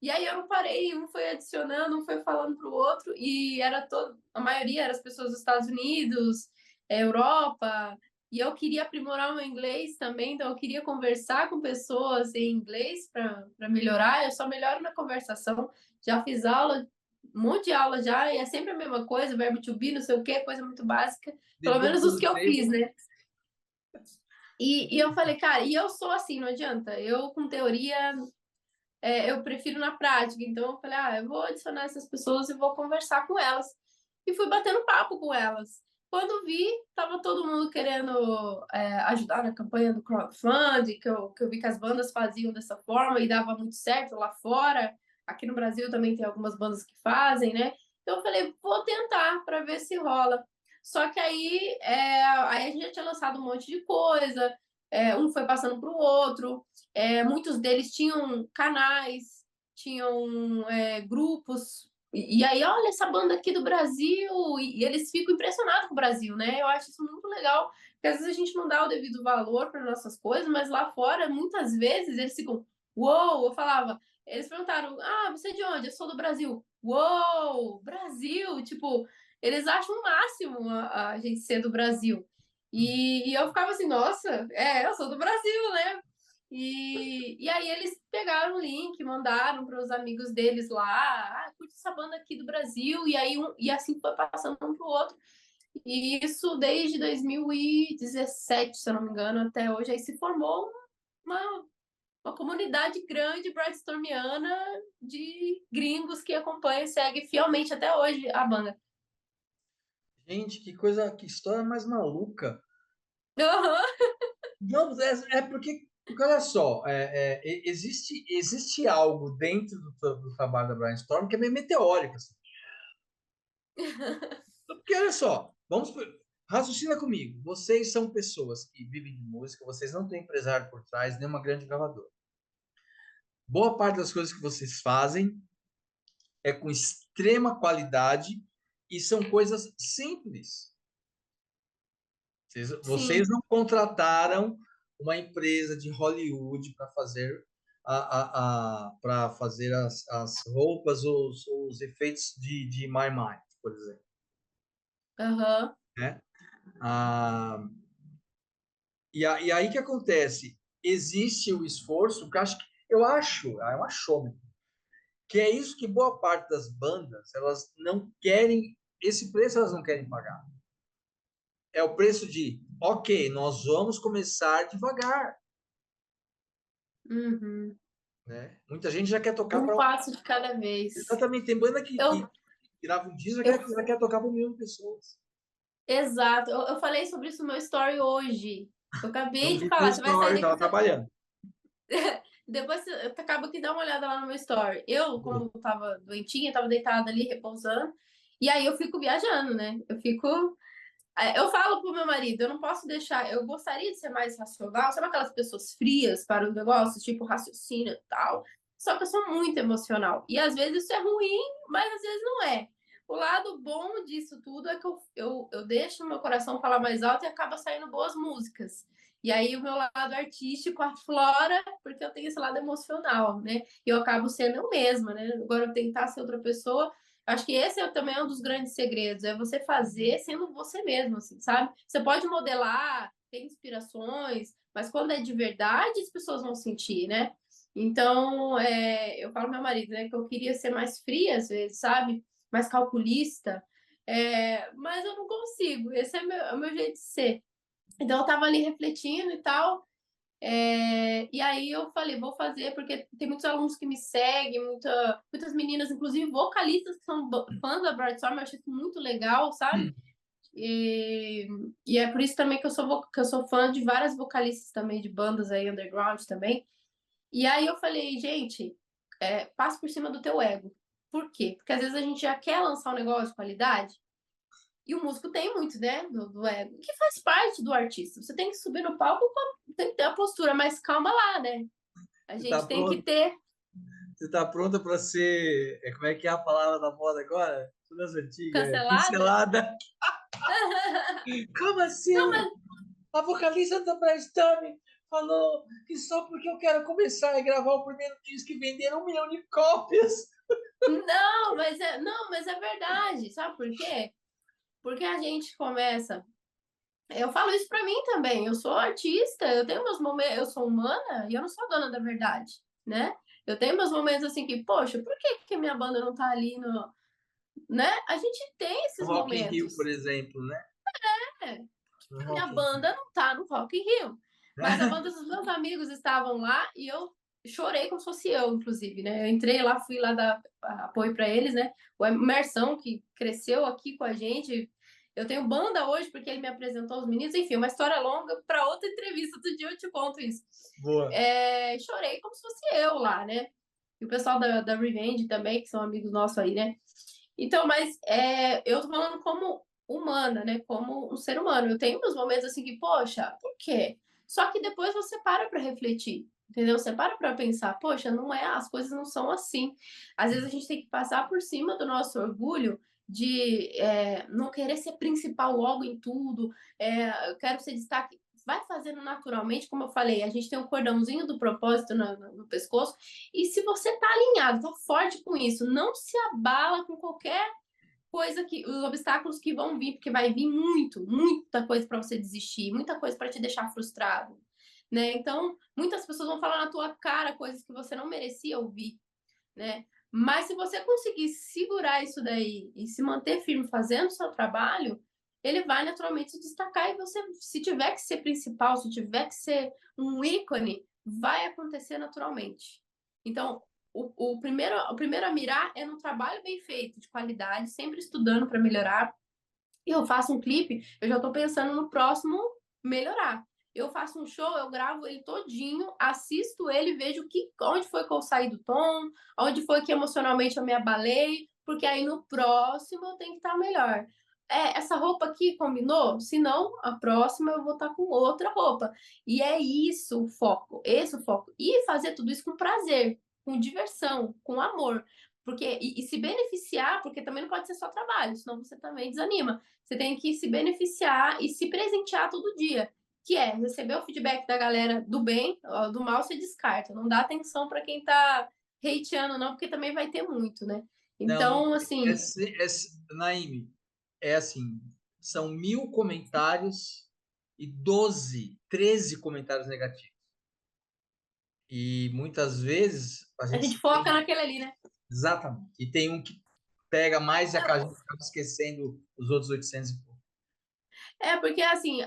[SPEAKER 2] E aí eu não parei, um foi adicionando, um foi falando para o outro, e a maioria eram as pessoas dos Estados Unidos, Europa, e eu queria aprimorar o meu inglês também, então eu queria conversar com pessoas em inglês para melhorar. Eu só melhoro na conversação. Já fiz aula, um monte de aula já, e é sempre a mesma coisa, verbo to be, não sei o quê, coisa muito básica,
[SPEAKER 1] The
[SPEAKER 2] pelo
[SPEAKER 1] book
[SPEAKER 2] menos
[SPEAKER 1] on
[SPEAKER 2] os
[SPEAKER 1] the
[SPEAKER 2] que eu fiz,
[SPEAKER 1] table.
[SPEAKER 2] né? E eu falei, cara, e eu sou assim, não adianta. Eu com teoria eu prefiro na prática. Então eu falei, eu vou adicionar essas pessoas e vou conversar com elas. E fui batendo papo com elas. Quando vi, tava todo mundo querendo ajudar na campanha do crowdfunding, que eu vi que as bandas faziam dessa forma e dava muito certo lá fora. Aqui no Brasil também tem algumas bandas que fazem, né? Então eu falei, vou tentar para ver se rola. Só que aí a gente já tinha lançado um monte de coisa, um foi passando para o outro, muitos deles tinham canais, tinham grupos. E aí, olha essa banda aqui do Brasil, e eles ficam impressionados com o Brasil, né? Eu acho isso muito legal, porque às vezes a gente não dá o devido valor para nossas coisas, mas lá fora, muitas vezes, eles ficam, uou, eu falava, eles perguntaram, você é de onde? Eu sou do Brasil. Uou, Brasil! Tipo, eles acham o máximo a gente ser do Brasil. E eu ficava assim, nossa, eu sou do Brasil, né? E aí eles pegaram o link, mandaram para os amigos deles lá, curte essa banda aqui do Brasil, e assim foi passando um para o outro. E isso desde 2017, se eu não me engano, até hoje. Aí se formou uma, uma comunidade grande brainstormiana de gringos que acompanha e segue fielmente até hoje a banda.
[SPEAKER 1] Gente, que coisa, que história mais maluca.
[SPEAKER 2] Uhum.
[SPEAKER 1] Não, porque olha só, existe algo dentro do trabalho da Brainstorm que é meio meteórico, assim. Porque olha só, raciocina comigo. Vocês são pessoas que vivem de música, vocês não têm empresário por trás, nem uma grande gravadora. Boa parte das coisas que vocês fazem é com extrema qualidade e são coisas simples. Vocês
[SPEAKER 2] Sim.
[SPEAKER 1] não contrataram uma empresa de Hollywood para fazer para fazer as roupas, os efeitos de My Mind, por exemplo,
[SPEAKER 2] Uhum.
[SPEAKER 1] né? Ah, e aí que acontece? Existe o esforço, que eu acho, é um achômetro, que é isso que boa parte das bandas, elas não querem, esse preço elas não querem pagar. É o preço de, ok, nós vamos começar devagar,
[SPEAKER 2] Uhum.
[SPEAKER 1] né? Muita gente já quer tocar
[SPEAKER 2] Um
[SPEAKER 1] para.
[SPEAKER 2] passo de cada vez.
[SPEAKER 1] Exatamente, tem banda que
[SPEAKER 2] Eu,
[SPEAKER 1] grava um disco
[SPEAKER 2] eu
[SPEAKER 1] já quer tocar para 1 milhão de pessoas.
[SPEAKER 2] Exato. Eu falei sobre isso no meu story hoje. Eu
[SPEAKER 1] Não
[SPEAKER 2] acabei de
[SPEAKER 1] vi teu
[SPEAKER 2] falar. Você vai sair
[SPEAKER 1] story,
[SPEAKER 2] daqui.
[SPEAKER 1] estava trabalhando.
[SPEAKER 2] Depois você acaba que dá uma olhada lá no meu story. Eu, como tava doentinha, tava deitada ali, repousando. E aí eu fico viajando, né? Eu falo pro meu marido, eu não posso deixar. Eu gostaria de ser mais racional. Sabe aquelas pessoas frias para os negócios, tipo raciocínio e tal? Só que eu sou muito emocional. E às vezes isso é ruim, mas às vezes não é. O lado bom disso tudo é que eu deixo o meu coração falar mais alto e acaba saindo boas músicas. E aí o meu lado artístico aflora, porque eu tenho esse lado emocional, né? E eu acabo sendo eu mesma, né? Agora eu tentar ser outra pessoa, acho que esse também é um dos grandes segredos, é você fazer sendo você mesmo, assim, sabe? Você pode modelar, ter inspirações, mas quando é de verdade, as pessoas vão sentir, né? Então, eu falo pro meu marido, né, que eu queria ser mais fria às vezes, sabe? Mais calculista, mas eu não consigo. Esse é o meu jeito de ser. Então, eu tava ali refletindo e tal, e aí eu falei, vou fazer, porque tem muitos alunos que me seguem, muitas meninas, inclusive vocalistas, que são fãs da Brainstorm, eu achei isso muito legal, sabe? E, e é por isso também que eu sou fã de várias vocalistas também, de bandas aí underground também. E aí eu falei, gente, passa por cima do teu ego. Por quê? Porque às vezes a gente já quer lançar um negócio de qualidade, e o músico tem muito, né, do ego, que faz parte do artista. Você tem que subir no palco, tem que ter a postura, mas calma lá, né? A
[SPEAKER 1] Você está
[SPEAKER 2] gente tem que
[SPEAKER 1] pronto?
[SPEAKER 2] ter
[SPEAKER 1] Você está pronta para ser. Como é que é a palavra da moda agora? Todas antigas.
[SPEAKER 2] cancelada.
[SPEAKER 1] Pincelada. Como
[SPEAKER 2] Não,
[SPEAKER 1] assim?
[SPEAKER 2] mas
[SPEAKER 1] A vocalista da Brainstorm falou que só porque eu quero começar a gravar o primeiro disco e vender 1 milhão de cópias.
[SPEAKER 2] não, mas é verdade. Sabe por quê? Porque a gente começa. Eu falo isso pra mim também. Eu sou artista, eu tenho meus momentos, eu sou humana e eu não sou dona da verdade, né? Eu tenho meus momentos assim que, poxa, por que que minha banda não tá ali no, né? A gente tem
[SPEAKER 1] No
[SPEAKER 2] esses
[SPEAKER 1] Rock in Rio, por
[SPEAKER 2] momentos.
[SPEAKER 1] exemplo, né?
[SPEAKER 2] É,
[SPEAKER 1] No
[SPEAKER 2] minha
[SPEAKER 1] Rock in Rio.
[SPEAKER 2] banda não tá no Rock in Rio. Mas a banda dos meus amigos estavam lá e eu chorei como se fosse eu, inclusive, né? Eu entrei lá, fui lá dar apoio para eles, né? O Emerson, que cresceu aqui com a gente. Eu tenho banda hoje porque ele me apresentou os meninos. Enfim, uma história longa para outra entrevista. Outro dia eu te conto isso.
[SPEAKER 1] Boa.
[SPEAKER 2] Chorei como se fosse eu lá, né? E o pessoal da Revenge também, que são amigos nossos aí, né? Então, mas eu tô falando como humana, né? Como um ser humano. Eu tenho meus momentos assim que, poxa, por quê? Só que depois você para refletir, entendeu? Você para pensar, poxa, não é, as coisas não são assim. Às vezes a gente tem que passar por cima do nosso orgulho de não querer ser principal logo em tudo, eu quero ser destaque. Vai fazendo naturalmente, como eu falei, a gente tem um cordãozinho do propósito no pescoço, e se você tá alinhado, tá forte com isso, não se abala com qualquer coisa que os obstáculos que vão vir, porque vai vir muita coisa para você desistir, muita coisa para te deixar frustrado, né? Então, muitas pessoas vão falar na tua cara coisas que você não merecia ouvir, né? Mas se você conseguir segurar isso daí e se manter firme fazendo o seu trabalho, ele vai naturalmente se destacar e você, se tiver que ser principal, se tiver que ser um ícone, vai acontecer naturalmente. Então, o primeiro a mirar é no trabalho bem feito, de qualidade, sempre estudando para melhorar. E eu faço um clipe, eu já estou pensando no próximo melhorar. Eu faço um show, eu gravo ele todinho, assisto ele, vejo onde foi que eu saí do tom, onde foi que emocionalmente eu me abalei, porque aí no próximo eu tenho que estar melhor. Essa roupa aqui combinou? Se não, a próxima eu vou estar com outra roupa. E é isso o foco, esse o foco. E fazer tudo isso com prazer, com diversão, com amor. Porque, e se beneficiar, porque também não pode ser só trabalho, senão você também desanima. Você tem que se beneficiar e se presentear todo dia, que é receber o feedback da galera do bem, do mal você descarta. Não dá atenção para quem tá hateando, não, porque também vai ter muito, né?
[SPEAKER 1] Não, não.
[SPEAKER 2] Então, assim,
[SPEAKER 1] Naime, é assim, são 1.000 comentários e 13 comentários negativos. E muitas vezes a
[SPEAKER 2] a
[SPEAKER 1] gente
[SPEAKER 2] gente foca naquele ali, né?
[SPEAKER 1] exatamente. E tem um que pega mais e a gente acaba esquecendo os outros 800 e pouco.
[SPEAKER 2] Porque assim,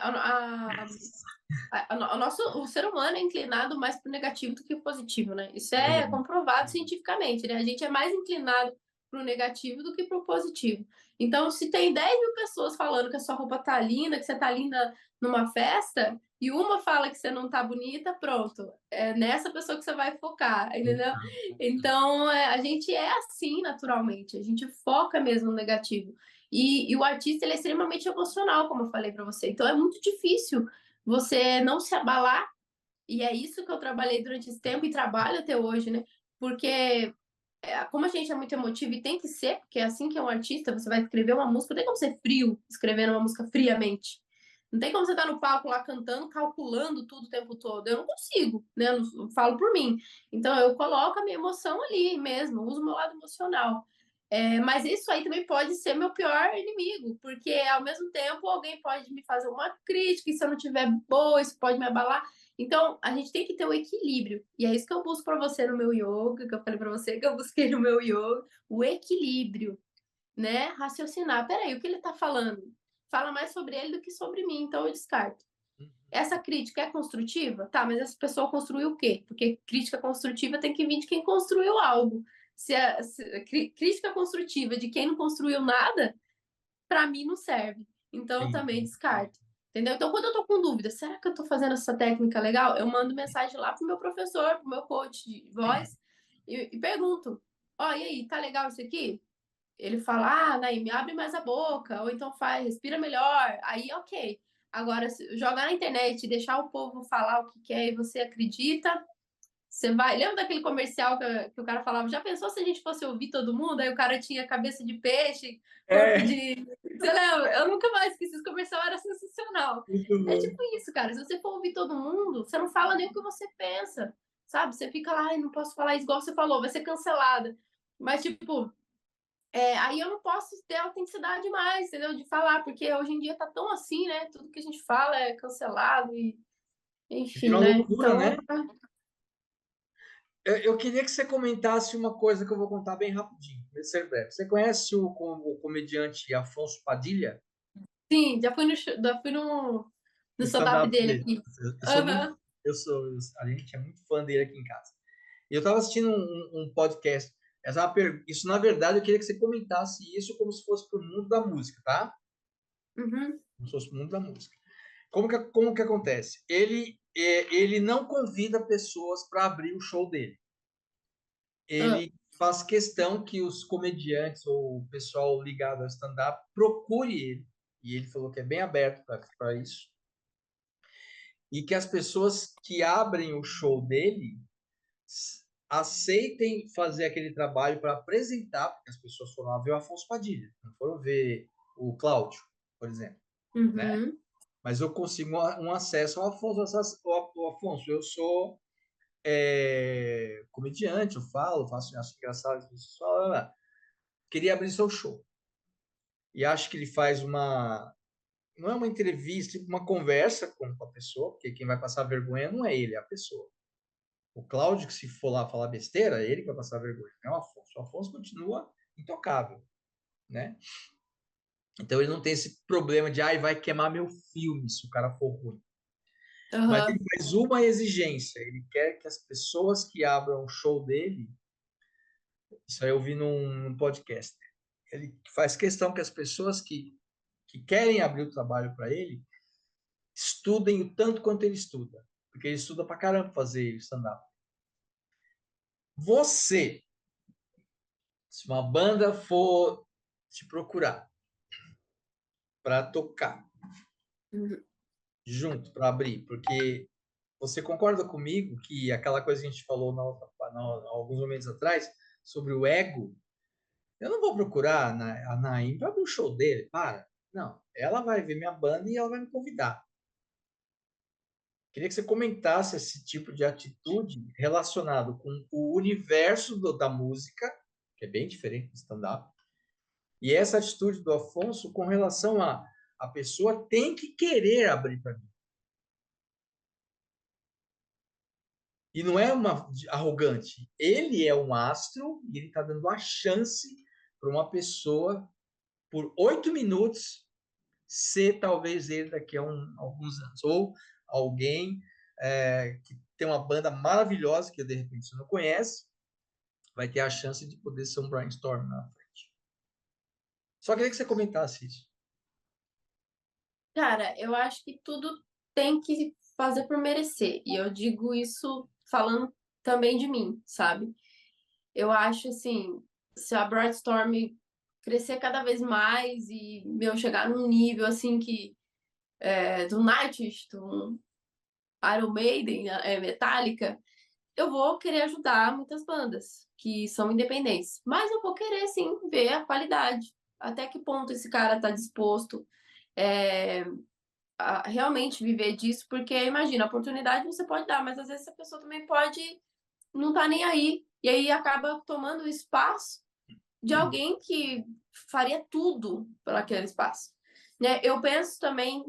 [SPEAKER 2] o ser humano é inclinado mais para o negativo do que o positivo, né? Isso
[SPEAKER 1] É
[SPEAKER 2] é
[SPEAKER 1] verdade.
[SPEAKER 2] comprovado cientificamente, né? A gente é mais inclinado para o negativo do que para o positivo. Então, se tem 10.000 pessoas falando que a sua roupa tá linda, que você tá linda numa festa, e uma fala que você não tá bonita, pronto. É nessa pessoa que você vai focar, entendeu? Então, a gente é assim naturalmente, a gente foca mesmo no negativo. E o artista ele é extremamente emocional, como eu falei para você. Então, é muito difícil você não se abalar, e é isso que eu trabalhei durante esse tempo e trabalho até hoje, né? Porque como a gente é muito emotivo e tem que ser, porque é assim que é um artista, você vai escrever uma música, não tem como ser frio escrevendo uma música friamente. Não tem como você estar no palco lá cantando, calculando tudo o tempo todo. Eu não consigo, né? Eu não falo por mim. Então eu coloco a minha emoção ali mesmo, uso o meu lado emocional. Mas isso aí também pode ser meu pior inimigo, porque ao mesmo tempo alguém pode me fazer uma crítica, e se eu não tiver boa, isso pode me abalar. Então, a gente tem que ter o equilíbrio. E é isso que eu busco para você no meu yoga, que eu falei para você que eu busquei no meu yoga, o equilíbrio, né? Raciocinar. Peraí, o que ele está falando? Fala mais sobre ele do que sobre mim, então eu descarto. Essa crítica é construtiva? Tá, mas essa pessoa construiu o quê? Porque crítica construtiva tem que vir de quem construiu algo. Se a crítica construtiva de quem não construiu nada, para mim não serve. Então
[SPEAKER 1] Sim.
[SPEAKER 2] também descarto. Entendeu? Então, quando eu tô com dúvida, será que eu tô fazendo essa técnica legal? Eu mando mensagem lá pro meu professor, pro meu coach de voz, e pergunto: Ó, e aí, tá legal isso aqui? Ele fala: Naime, abre mais a boca, ou então faz, respira melhor. Aí, ok. Agora, jogar na internet e deixar o povo falar o que quer e você acredita, você vai. Lembra daquele comercial que o cara falava? Já pensou se a gente fosse ouvir todo mundo? Aí o cara tinha cabeça de peixe, corpo
[SPEAKER 1] É,
[SPEAKER 2] de. Você lembra? Eu nunca mais esqueci. Esse comercial era sensacional.
[SPEAKER 1] muito
[SPEAKER 2] É
[SPEAKER 1] bom.
[SPEAKER 2] tipo isso, cara. Se você for ouvir todo mundo, você não fala nem o que você pensa, sabe? Você fica lá, ai, não posso falar isso, igual você falou, vai ser cancelada. Mas, tipo, aí eu não posso ter autenticidade mais, entendeu? De falar, porque hoje em dia tá tão assim, né? Tudo que a gente fala é cancelado e. Enfim,
[SPEAKER 1] Virou
[SPEAKER 2] né?
[SPEAKER 1] loucura,
[SPEAKER 2] Então.
[SPEAKER 1] né? Eu queria que você comentasse uma coisa que eu vou contar bem rapidinho, vai ser breve. Você conhece o comediante Afonso Padilha?
[SPEAKER 2] Sim, já fui no
[SPEAKER 1] No
[SPEAKER 2] stand-up
[SPEAKER 1] stand-up
[SPEAKER 2] dele
[SPEAKER 1] dele.
[SPEAKER 2] aqui.
[SPEAKER 1] Eu sou muito,
[SPEAKER 2] Aham.
[SPEAKER 1] a gente é muito fã dele aqui em casa. Eu estava assistindo um podcast. Isso, na verdade, eu queria que você comentasse isso como se fosse para o mundo da música, tá?
[SPEAKER 2] Uhum.
[SPEAKER 1] Como se fosse para o mundo da música. Como que acontece? Ele não convida pessoas para abrir o show dele.
[SPEAKER 2] Ah,
[SPEAKER 1] Ele faz questão que os comediantes ou o pessoal ligado ao stand-up procure ele. E ele falou que é bem aberto para isso. E que as pessoas que abrem o show dele aceitem fazer aquele trabalho para apresentar, porque as pessoas foram lá ver o Afonso Padilha, não foram ver o Cláudio, por exemplo, né?
[SPEAKER 2] uhum.
[SPEAKER 1] Mas eu consigo um acesso ao Afonso. O Afonso, eu sou comediante, eu falo, acho engraçado, as pessoas falam, queria abrir seu show. E acho que ele faz não é uma entrevista, tipo uma conversa com a pessoa, porque quem vai passar vergonha não é ele, é a pessoa. O Cláudio, que se for lá falar besteira, ele que vai passar vergonha, não é o Afonso. O Afonso continua intocável, né? Então ele não tem esse problema de, vai queimar meu filme se o cara for ruim. Mas ele
[SPEAKER 2] Aham.
[SPEAKER 1] faz uma exigência, ele quer que as pessoas que abram o show dele, isso aí eu vi num podcast, ele faz questão que as pessoas que querem abrir o trabalho para ele estudem o tanto quanto ele estuda, porque ele estuda pra caramba fazer stand-up. Você, se uma banda for te procurar para tocar
[SPEAKER 2] Uhum.
[SPEAKER 1] junto, para abrir, porque você concorda comigo que aquela coisa que a gente falou alguns momentos atrás sobre o ego, eu não vou procurar a Naim para abrir o show dele, para. Não, ela vai ver minha banda e ela vai me convidar. Queria que você comentasse esse tipo de atitude relacionado com o universo da música, que é bem diferente do stand-up, e essa atitude do Afonso com relação a pessoa tem que querer abrir para mim. E não é uma arrogante. Ele é um astro e ele está dando a chance para uma pessoa, por 8 minutos, ser talvez ele daqui a alguns anos. Ou alguém que tem uma banda maravilhosa que de repente você não conhece, vai ter a chance de poder ser um brainstorm na frente. Só queria que você comentasse isso.
[SPEAKER 2] Cara, eu acho que tudo tem que fazer por merecer. E eu digo isso falando também de mim, sabe? Eu acho assim, se a Brightstorm crescer cada vez mais e meu chegar num nível assim que do Nightwish, do Iron Maiden, Metallica, eu vou querer ajudar muitas bandas que são independentes. Mas eu vou querer sim ver a qualidade. Até que ponto esse cara está disposto é, a realmente viver disso, porque imagina, a oportunidade você pode dar, mas às vezes a pessoa também pode não tá nem aí, e aí acaba tomando o espaço de alguém que faria tudo por aquele espaço. Né? Eu penso também,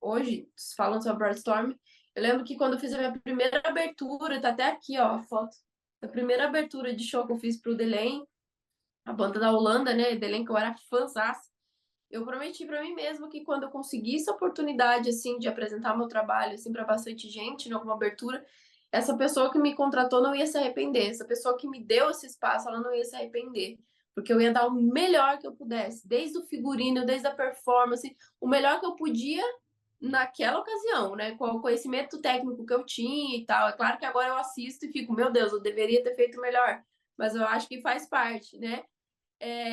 [SPEAKER 2] hoje, falando sobre Brainstorm, eu lembro que quando eu fiz a minha primeira abertura, tá até aqui, ó, a foto, a primeira abertura de show que eu fiz pro Delain, a banda da Holanda, né, Delain, que eu era fãzaça, eu prometi para mim mesma que quando eu conseguisse a oportunidade assim de apresentar meu trabalho assim para bastante gente, em alguma abertura, essa pessoa que me contratou não ia se arrepender, essa pessoa que me deu esse espaço, ela não ia se arrepender, porque eu ia dar o melhor que eu pudesse, desde o figurino, desde a performance, o melhor que eu podia naquela ocasião, né, com o conhecimento técnico que eu tinha e tal. É claro que agora eu assisto e fico, meu Deus, eu deveria ter feito melhor, mas eu acho que faz parte, né?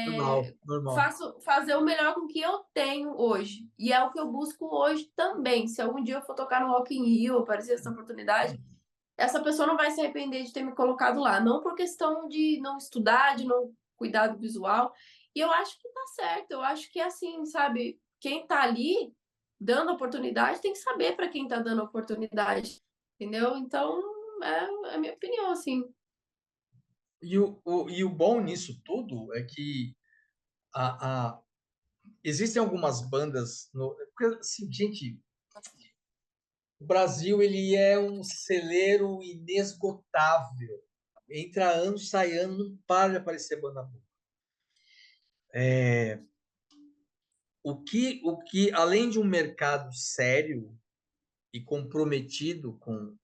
[SPEAKER 1] Normal, normal.
[SPEAKER 2] Fazer o melhor com o que eu tenho hoje. E é o que eu busco hoje também. Se algum dia eu for tocar no Rock in Rio, aparecer essa oportunidade, essa pessoa não vai se arrepender de ter me colocado lá. Não por questão de não estudar, de não cuidar do visual. E eu acho que tá certo. Eu acho que é assim, sabe? Quem tá ali dando oportunidade tem que saber para quem tá dando oportunidade. Entendeu? Então, é a minha opinião, assim.
[SPEAKER 1] E o bom nisso tudo é que existem algumas bandas. Porque, assim, gente, o Brasil ele é um celeiro inesgotável. Entra ano, sai ano, não para de aparecer banda boa. O que, além de um mercado sério e comprometido com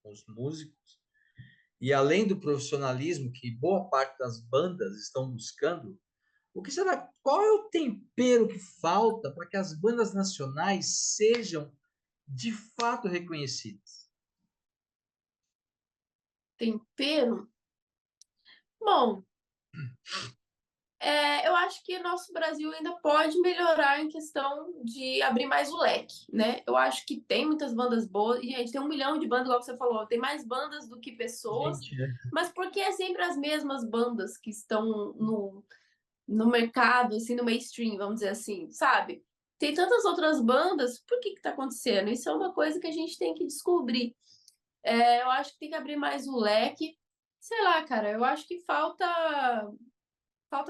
[SPEAKER 1] os músicos, e além do profissionalismo que boa parte das bandas estão buscando, o que será? Qual é o tempero que falta para que as bandas nacionais sejam de fato reconhecidas?
[SPEAKER 2] Tempero? Bom, eu acho que nosso Brasil ainda pode melhorar em questão de abrir mais o leque, né? Eu acho que tem muitas bandas boas, e a gente tem 1 milhão de bandas, igual você falou, tem mais bandas do que pessoas,
[SPEAKER 1] Gente, né?
[SPEAKER 2] mas porque é sempre as mesmas bandas que estão no mercado, assim, no mainstream, vamos dizer assim, sabe? Tem tantas outras bandas, por que que tá acontecendo? Isso é uma coisa que a gente tem que descobrir. Eu acho que tem que abrir mais o leque. Sei lá, cara, eu acho que falta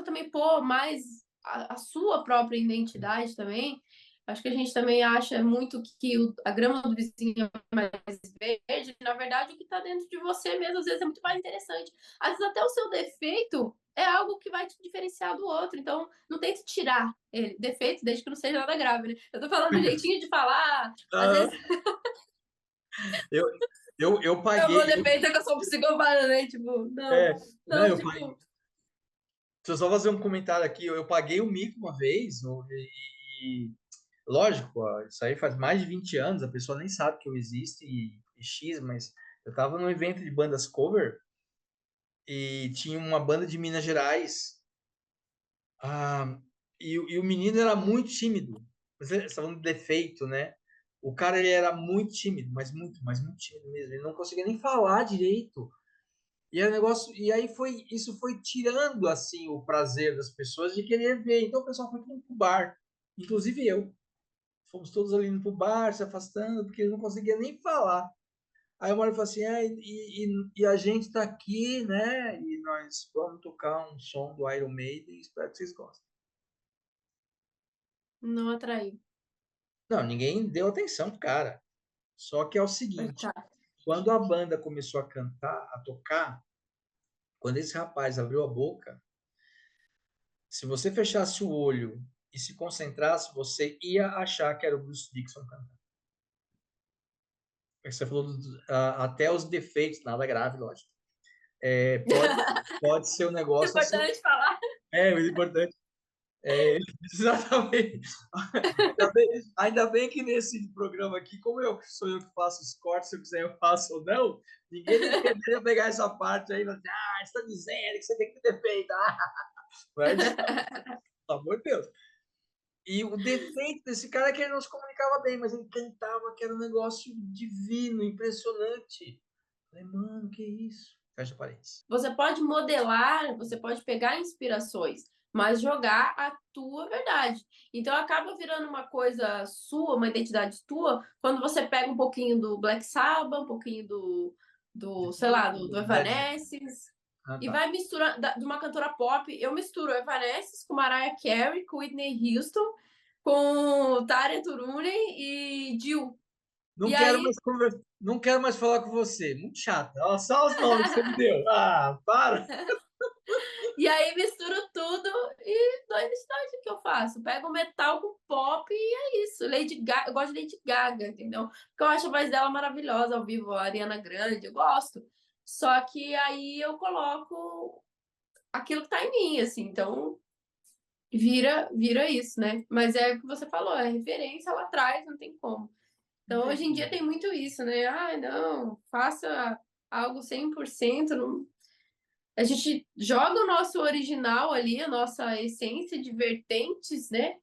[SPEAKER 2] também pôr mais a sua própria identidade também. Acho que a gente também acha muito que a grama do vizinho é mais verde. Na verdade, o que está dentro de você mesmo, às vezes, é muito mais interessante. Às vezes, até o seu defeito é algo que vai te diferenciar do outro. Então, não tente tirar ele. Defeito, desde que não seja nada grave, né? Eu tô falando do jeitinho de falar. Às
[SPEAKER 1] Ah,
[SPEAKER 2] vezes,
[SPEAKER 1] eu, eu
[SPEAKER 2] o meu
[SPEAKER 1] paguei.
[SPEAKER 2] defeito é que eu sou psicopata, né? Tipo, não.
[SPEAKER 1] É, não,
[SPEAKER 2] Não,
[SPEAKER 1] eu paguei.
[SPEAKER 2] tipo,
[SPEAKER 1] Deixa eu só fazer um comentário aqui. Eu paguei o mico uma vez, lógico, ó, isso aí faz mais de 20 anos, a pessoa nem sabe que eu existo e X, mas eu estava num evento de bandas cover e tinha uma banda de Minas Gerais. Ah, e o menino era muito tímido. Você está falando de defeito, né? O cara ele era muito tímido, mas muito tímido mesmo. Ele não conseguia nem falar direito. E o negócio, e aí isso foi tirando assim o prazer das pessoas de querer ver. Então o pessoal foi tudo pro bar, inclusive eu. Fomos todos ali indo pro bar, se afastando, porque ele não conseguia nem falar. Aí o Mário falou assim: e a gente tá aqui, né? E nós vamos tocar um som do Iron Maiden, espero que vocês gostem.
[SPEAKER 2] não atraiu.
[SPEAKER 1] Não, ninguém deu atenção pro cara. Só que é o seguinte:
[SPEAKER 2] Coitado.
[SPEAKER 1] quando a banda começou a cantar, a tocar, quando esse rapaz abriu a boca, se você fechasse o olho e se concentrasse, você ia achar que era o Bruce Dickinson cantando. Você falou até os defeitos, nada grave, lógico. Pode ser um
[SPEAKER 2] É
[SPEAKER 1] negócio assim.
[SPEAKER 2] importante falar.
[SPEAKER 1] É, muito importante. É, exatamente. Ainda bem que nesse programa aqui, como sou eu que faço os cortes, se eu quiser eu faço ou não, ninguém deveria pegar essa parte aí e falar, está dizendo que você tem que ter defeito. Mas, pelo amor de Deus. E o defeito desse cara é que ele não se comunicava bem, mas ele cantava que era um negócio divino, impressionante. Falei, mano, que isso? Fecha parênteses.
[SPEAKER 2] Você pode modelar, você pode pegar inspirações, mas jogar a tua verdade. Então acaba virando uma coisa sua, uma identidade tua, quando você pega um pouquinho do Black Sabbath, um pouquinho sei lá, do Evanescence,
[SPEAKER 1] Ah,
[SPEAKER 2] e
[SPEAKER 1] tá.
[SPEAKER 2] vai misturar de uma cantora pop. Eu misturo Evanescence com Mariah Carey, com Whitney Houston, com Tarja Turunen e Jill.
[SPEAKER 1] Não
[SPEAKER 2] E
[SPEAKER 1] quero
[SPEAKER 2] aí
[SPEAKER 1] mais conversar, não quero mais falar com você. Muito chato. Olha só os nomes que você me deu. Ah, para.
[SPEAKER 2] E aí misturo tudo e dou a identidade que eu faço. Pego metal com pop e é isso. Lady Gaga, eu gosto de Lady Gaga, entendeu? Porque eu acho a voz dela maravilhosa ao vivo, a Ariana Grande, eu gosto. Só que aí eu coloco aquilo que tá em mim, assim. Então vira isso, né? Mas é o que você falou, é referência lá atrás, não tem como. Então hoje em dia tem muito isso, né? Ah, não, faça algo 100%, não, a gente joga o nosso original ali, a nossa essência de vertentes, né?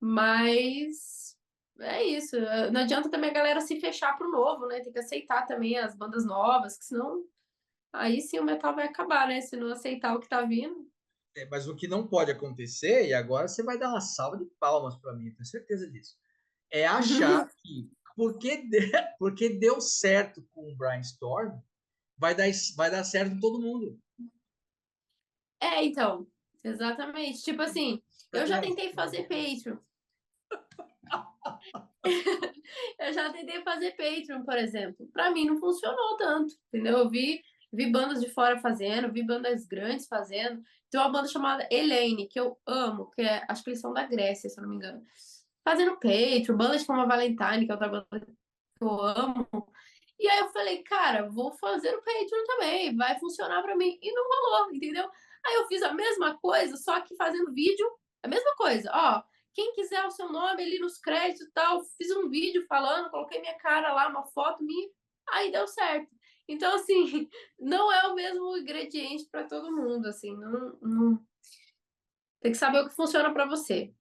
[SPEAKER 2] Mas é isso. Não adianta também a galera se fechar pro novo, né? Tem que aceitar também as bandas novas, que senão aí sim o metal vai acabar, né? Se não aceitar o que tá vindo.
[SPEAKER 1] Mas o que não pode acontecer, e agora você vai dar uma salva de palmas para mim, eu tenho certeza disso, é achar que porque deu certo com o Brainstorm, vai dar certo em todo mundo.
[SPEAKER 2] Então, exatamente. Tipo assim, eu já tentei fazer Patreon. Eu já tentei fazer Patreon, por exemplo. Para mim não funcionou tanto, entendeu? Vi bandas de fora fazendo, vi bandas grandes fazendo. Tem uma banda chamada Elaine, que eu amo, acho que eles são da Grécia, se eu não me engano. Fazendo Patreon, bandas como a Valentine, que é outra banda que eu amo. E aí eu falei: "Cara, vou fazer o Patreon também, vai funcionar pra mim", e não rolou, entendeu. Aí eu fiz a mesma coisa, só que fazendo vídeo, a mesma coisa: "Ó, quem quiser o seu nome ali nos créditos e tal", fiz um vídeo falando, coloquei minha cara lá, uma foto minha, aí deu certo. Então, assim, não é o mesmo ingrediente para todo mundo, assim, não tem que saber o que funciona para você.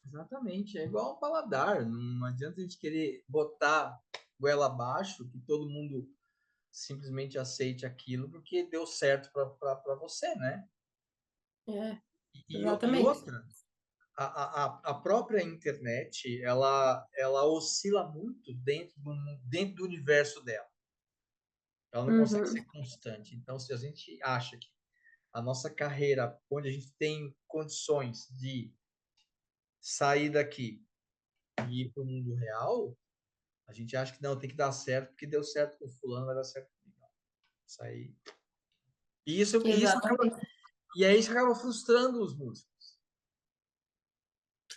[SPEAKER 1] Exatamente, é igual um paladar, não adianta a gente querer botar goela abaixo, que todo mundo simplesmente aceite aquilo porque deu certo para você, né?
[SPEAKER 2] É,
[SPEAKER 1] E
[SPEAKER 2] exatamente.
[SPEAKER 1] outra, a própria internet, ela oscila muito dentro do universo dela. Ela não consegue
[SPEAKER 2] Uhum,
[SPEAKER 1] ser constante. Então, se a gente acha que a nossa carreira, onde a gente tem condições de sair daqui e ir para o mundo real, a gente acha que não, tem que dar certo, porque deu certo com fulano, vai dar certo comigo. Isso aí.
[SPEAKER 2] exatamente.
[SPEAKER 1] E aí isso acaba frustrando os músicos.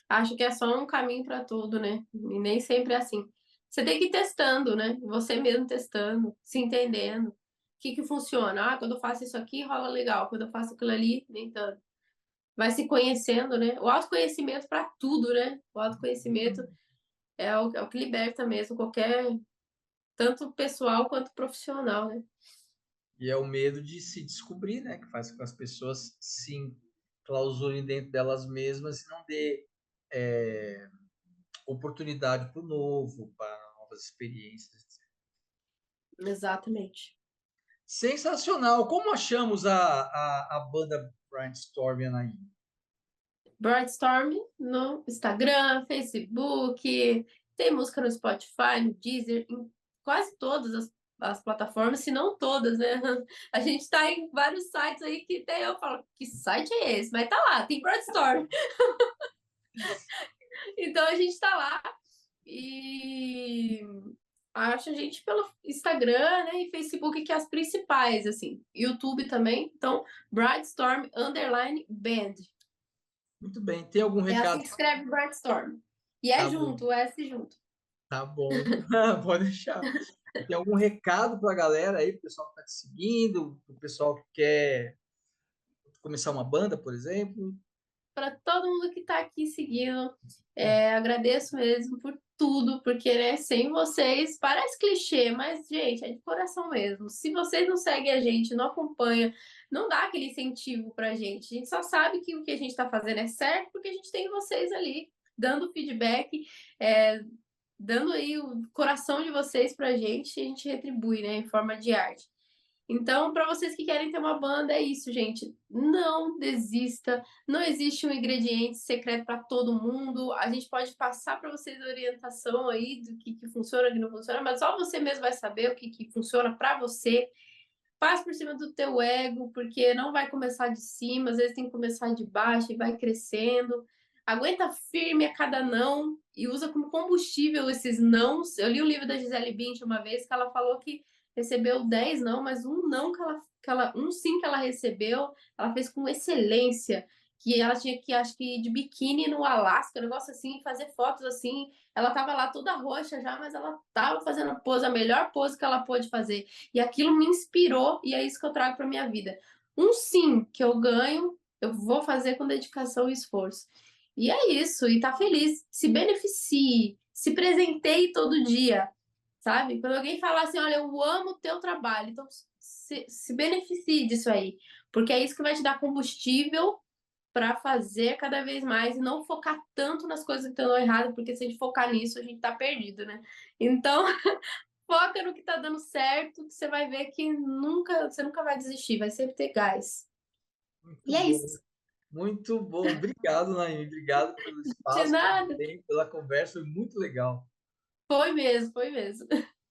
[SPEAKER 2] Acho que é só um caminho para tudo, né, e nem sempre é assim. Você tem que ir testando, né, você mesmo testando, se entendendo. O que que funciona? "Ah, quando eu faço isso aqui rola legal, quando eu faço aquilo ali, nem tanto". Vai se conhecendo, né. O autoconhecimento para tudo, né. O autoconhecimento é o que liberta mesmo qualquer tanto pessoal quanto profissional, né.
[SPEAKER 1] E é o medo de se descobrir, né? Que faz com que as pessoas se clausurem dentro delas mesmas e não dê é, oportunidade para o novo, para novas experiências.
[SPEAKER 2] Exatamente.
[SPEAKER 1] Sensacional! Como achamos a banda Brainstorm aí?
[SPEAKER 2] Brightstorm no Instagram, Facebook, tem música no Spotify, no Deezer, em quase todas as plataformas, se não todas, né. A gente tá em vários sites aí que até eu falo: "Que site é esse?", mas tá lá, tem Brightstorm. Então a gente tá lá e acha a gente pelo Instagram, né, e Facebook, que é as principais, assim. YouTube também, então Brightstorm_Band.
[SPEAKER 1] Muito bem. Tem algum
[SPEAKER 2] É assim
[SPEAKER 1] recado?
[SPEAKER 2] que escreve Brightstorm. E é
[SPEAKER 1] Tá bom,
[SPEAKER 2] junto, o S junto.
[SPEAKER 1] tá bom. Pode deixar. Tem algum recado para a galera aí, pro pessoal que está te seguindo, pro pessoal que quer começar uma banda, por exemplo?
[SPEAKER 2] Para todo mundo que está aqui seguindo, agradeço mesmo por tudo, porque, né, sem vocês, parece clichê, mas, gente, é de coração mesmo. Se vocês não seguem a gente, não acompanha, não dá aquele incentivo pra gente. A gente só sabe que o que a gente está fazendo é certo porque a gente tem vocês ali dando feedback, eh, dando aí o coração de vocês pra gente e a gente retribui, né, em forma de arte. Então, para vocês que querem ter uma banda, é isso, gente. Não desista. Não existe um ingrediente secreto para todo mundo. A gente pode passar para vocês a orientação aí do que funciona, o que não funciona, mas só você mesmo vai saber o que funciona para você. Passa por cima do teu ego, porque não vai começar de cima, às vezes tem que começar de baixo e vai crescendo. Aguenta firme a cada não e usa como combustível esses nãos. Eu li o livro da Gisele Bündchen uma vez que ela falou que recebeu 10 não, mas um não um sim que ela recebeu, ela fez com excelência, que ela tinha que acho que ir de biquíni no Alasca, um negócio assim, fazer fotos assim. Ela estava lá toda roxa já, mas ela estava fazendo a pose, a melhor pose que ela pôde fazer. E aquilo me inspirou e é isso que eu trago para minha vida. Um sim que eu ganho, eu vou fazer com dedicação e esforço. E é isso, e tá feliz, se beneficie, se presenteie todo dia, sabe? Quando alguém falar assim, olha, eu amo o teu trabalho, então se beneficie disso aí, porque é isso que vai te dar combustível para fazer cada vez mais e não focar tanto nas coisas que estão erradas, porque se a gente focar nisso, a gente tá perdido, né? Então, foca no que tá dando certo, que você vai ver que você nunca vai desistir, vai sempre ter gás.
[SPEAKER 1] Muito
[SPEAKER 2] E é
[SPEAKER 1] bom.
[SPEAKER 2] isso.
[SPEAKER 1] Muito bom. Obrigado, Naime. Obrigado pelo
[SPEAKER 2] De
[SPEAKER 1] espaço, pelo
[SPEAKER 2] nada.
[SPEAKER 1] tempo, pela conversa. Foi muito legal.
[SPEAKER 2] Foi mesmo, foi mesmo.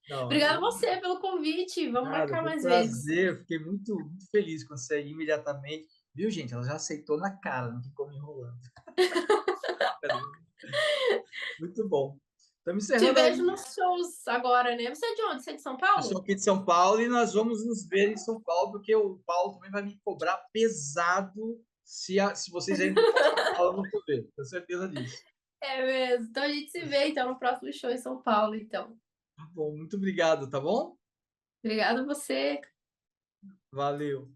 [SPEAKER 1] Não,
[SPEAKER 2] Obrigada a você pelo convite. Vamos
[SPEAKER 1] nada,
[SPEAKER 2] marcar
[SPEAKER 1] foi um
[SPEAKER 2] mais vezes.
[SPEAKER 1] prazer. Fiquei muito feliz quando você aí imediatamente. Viu, gente? Ela já aceitou na cara, não ficou me enrolando. Muito bom. Estamos
[SPEAKER 2] Te
[SPEAKER 1] encerrando
[SPEAKER 2] vejo
[SPEAKER 1] aí.
[SPEAKER 2] nos shows agora, né? Você é de onde? Você é de São
[SPEAKER 1] Eu sou
[SPEAKER 2] Paulo?
[SPEAKER 1] aqui de São Paulo e nós vamos nos ver em São Paulo, porque o Paulo também vai me cobrar pesado se vocês ainda para São Paulo, eu não vou ver. Tenho certeza disso.
[SPEAKER 2] É mesmo. Então a gente se vê então no próximo show em São Paulo, então.
[SPEAKER 1] Tá bom, muito obrigado, tá bom?
[SPEAKER 2] Obrigada a você.
[SPEAKER 1] Valeu.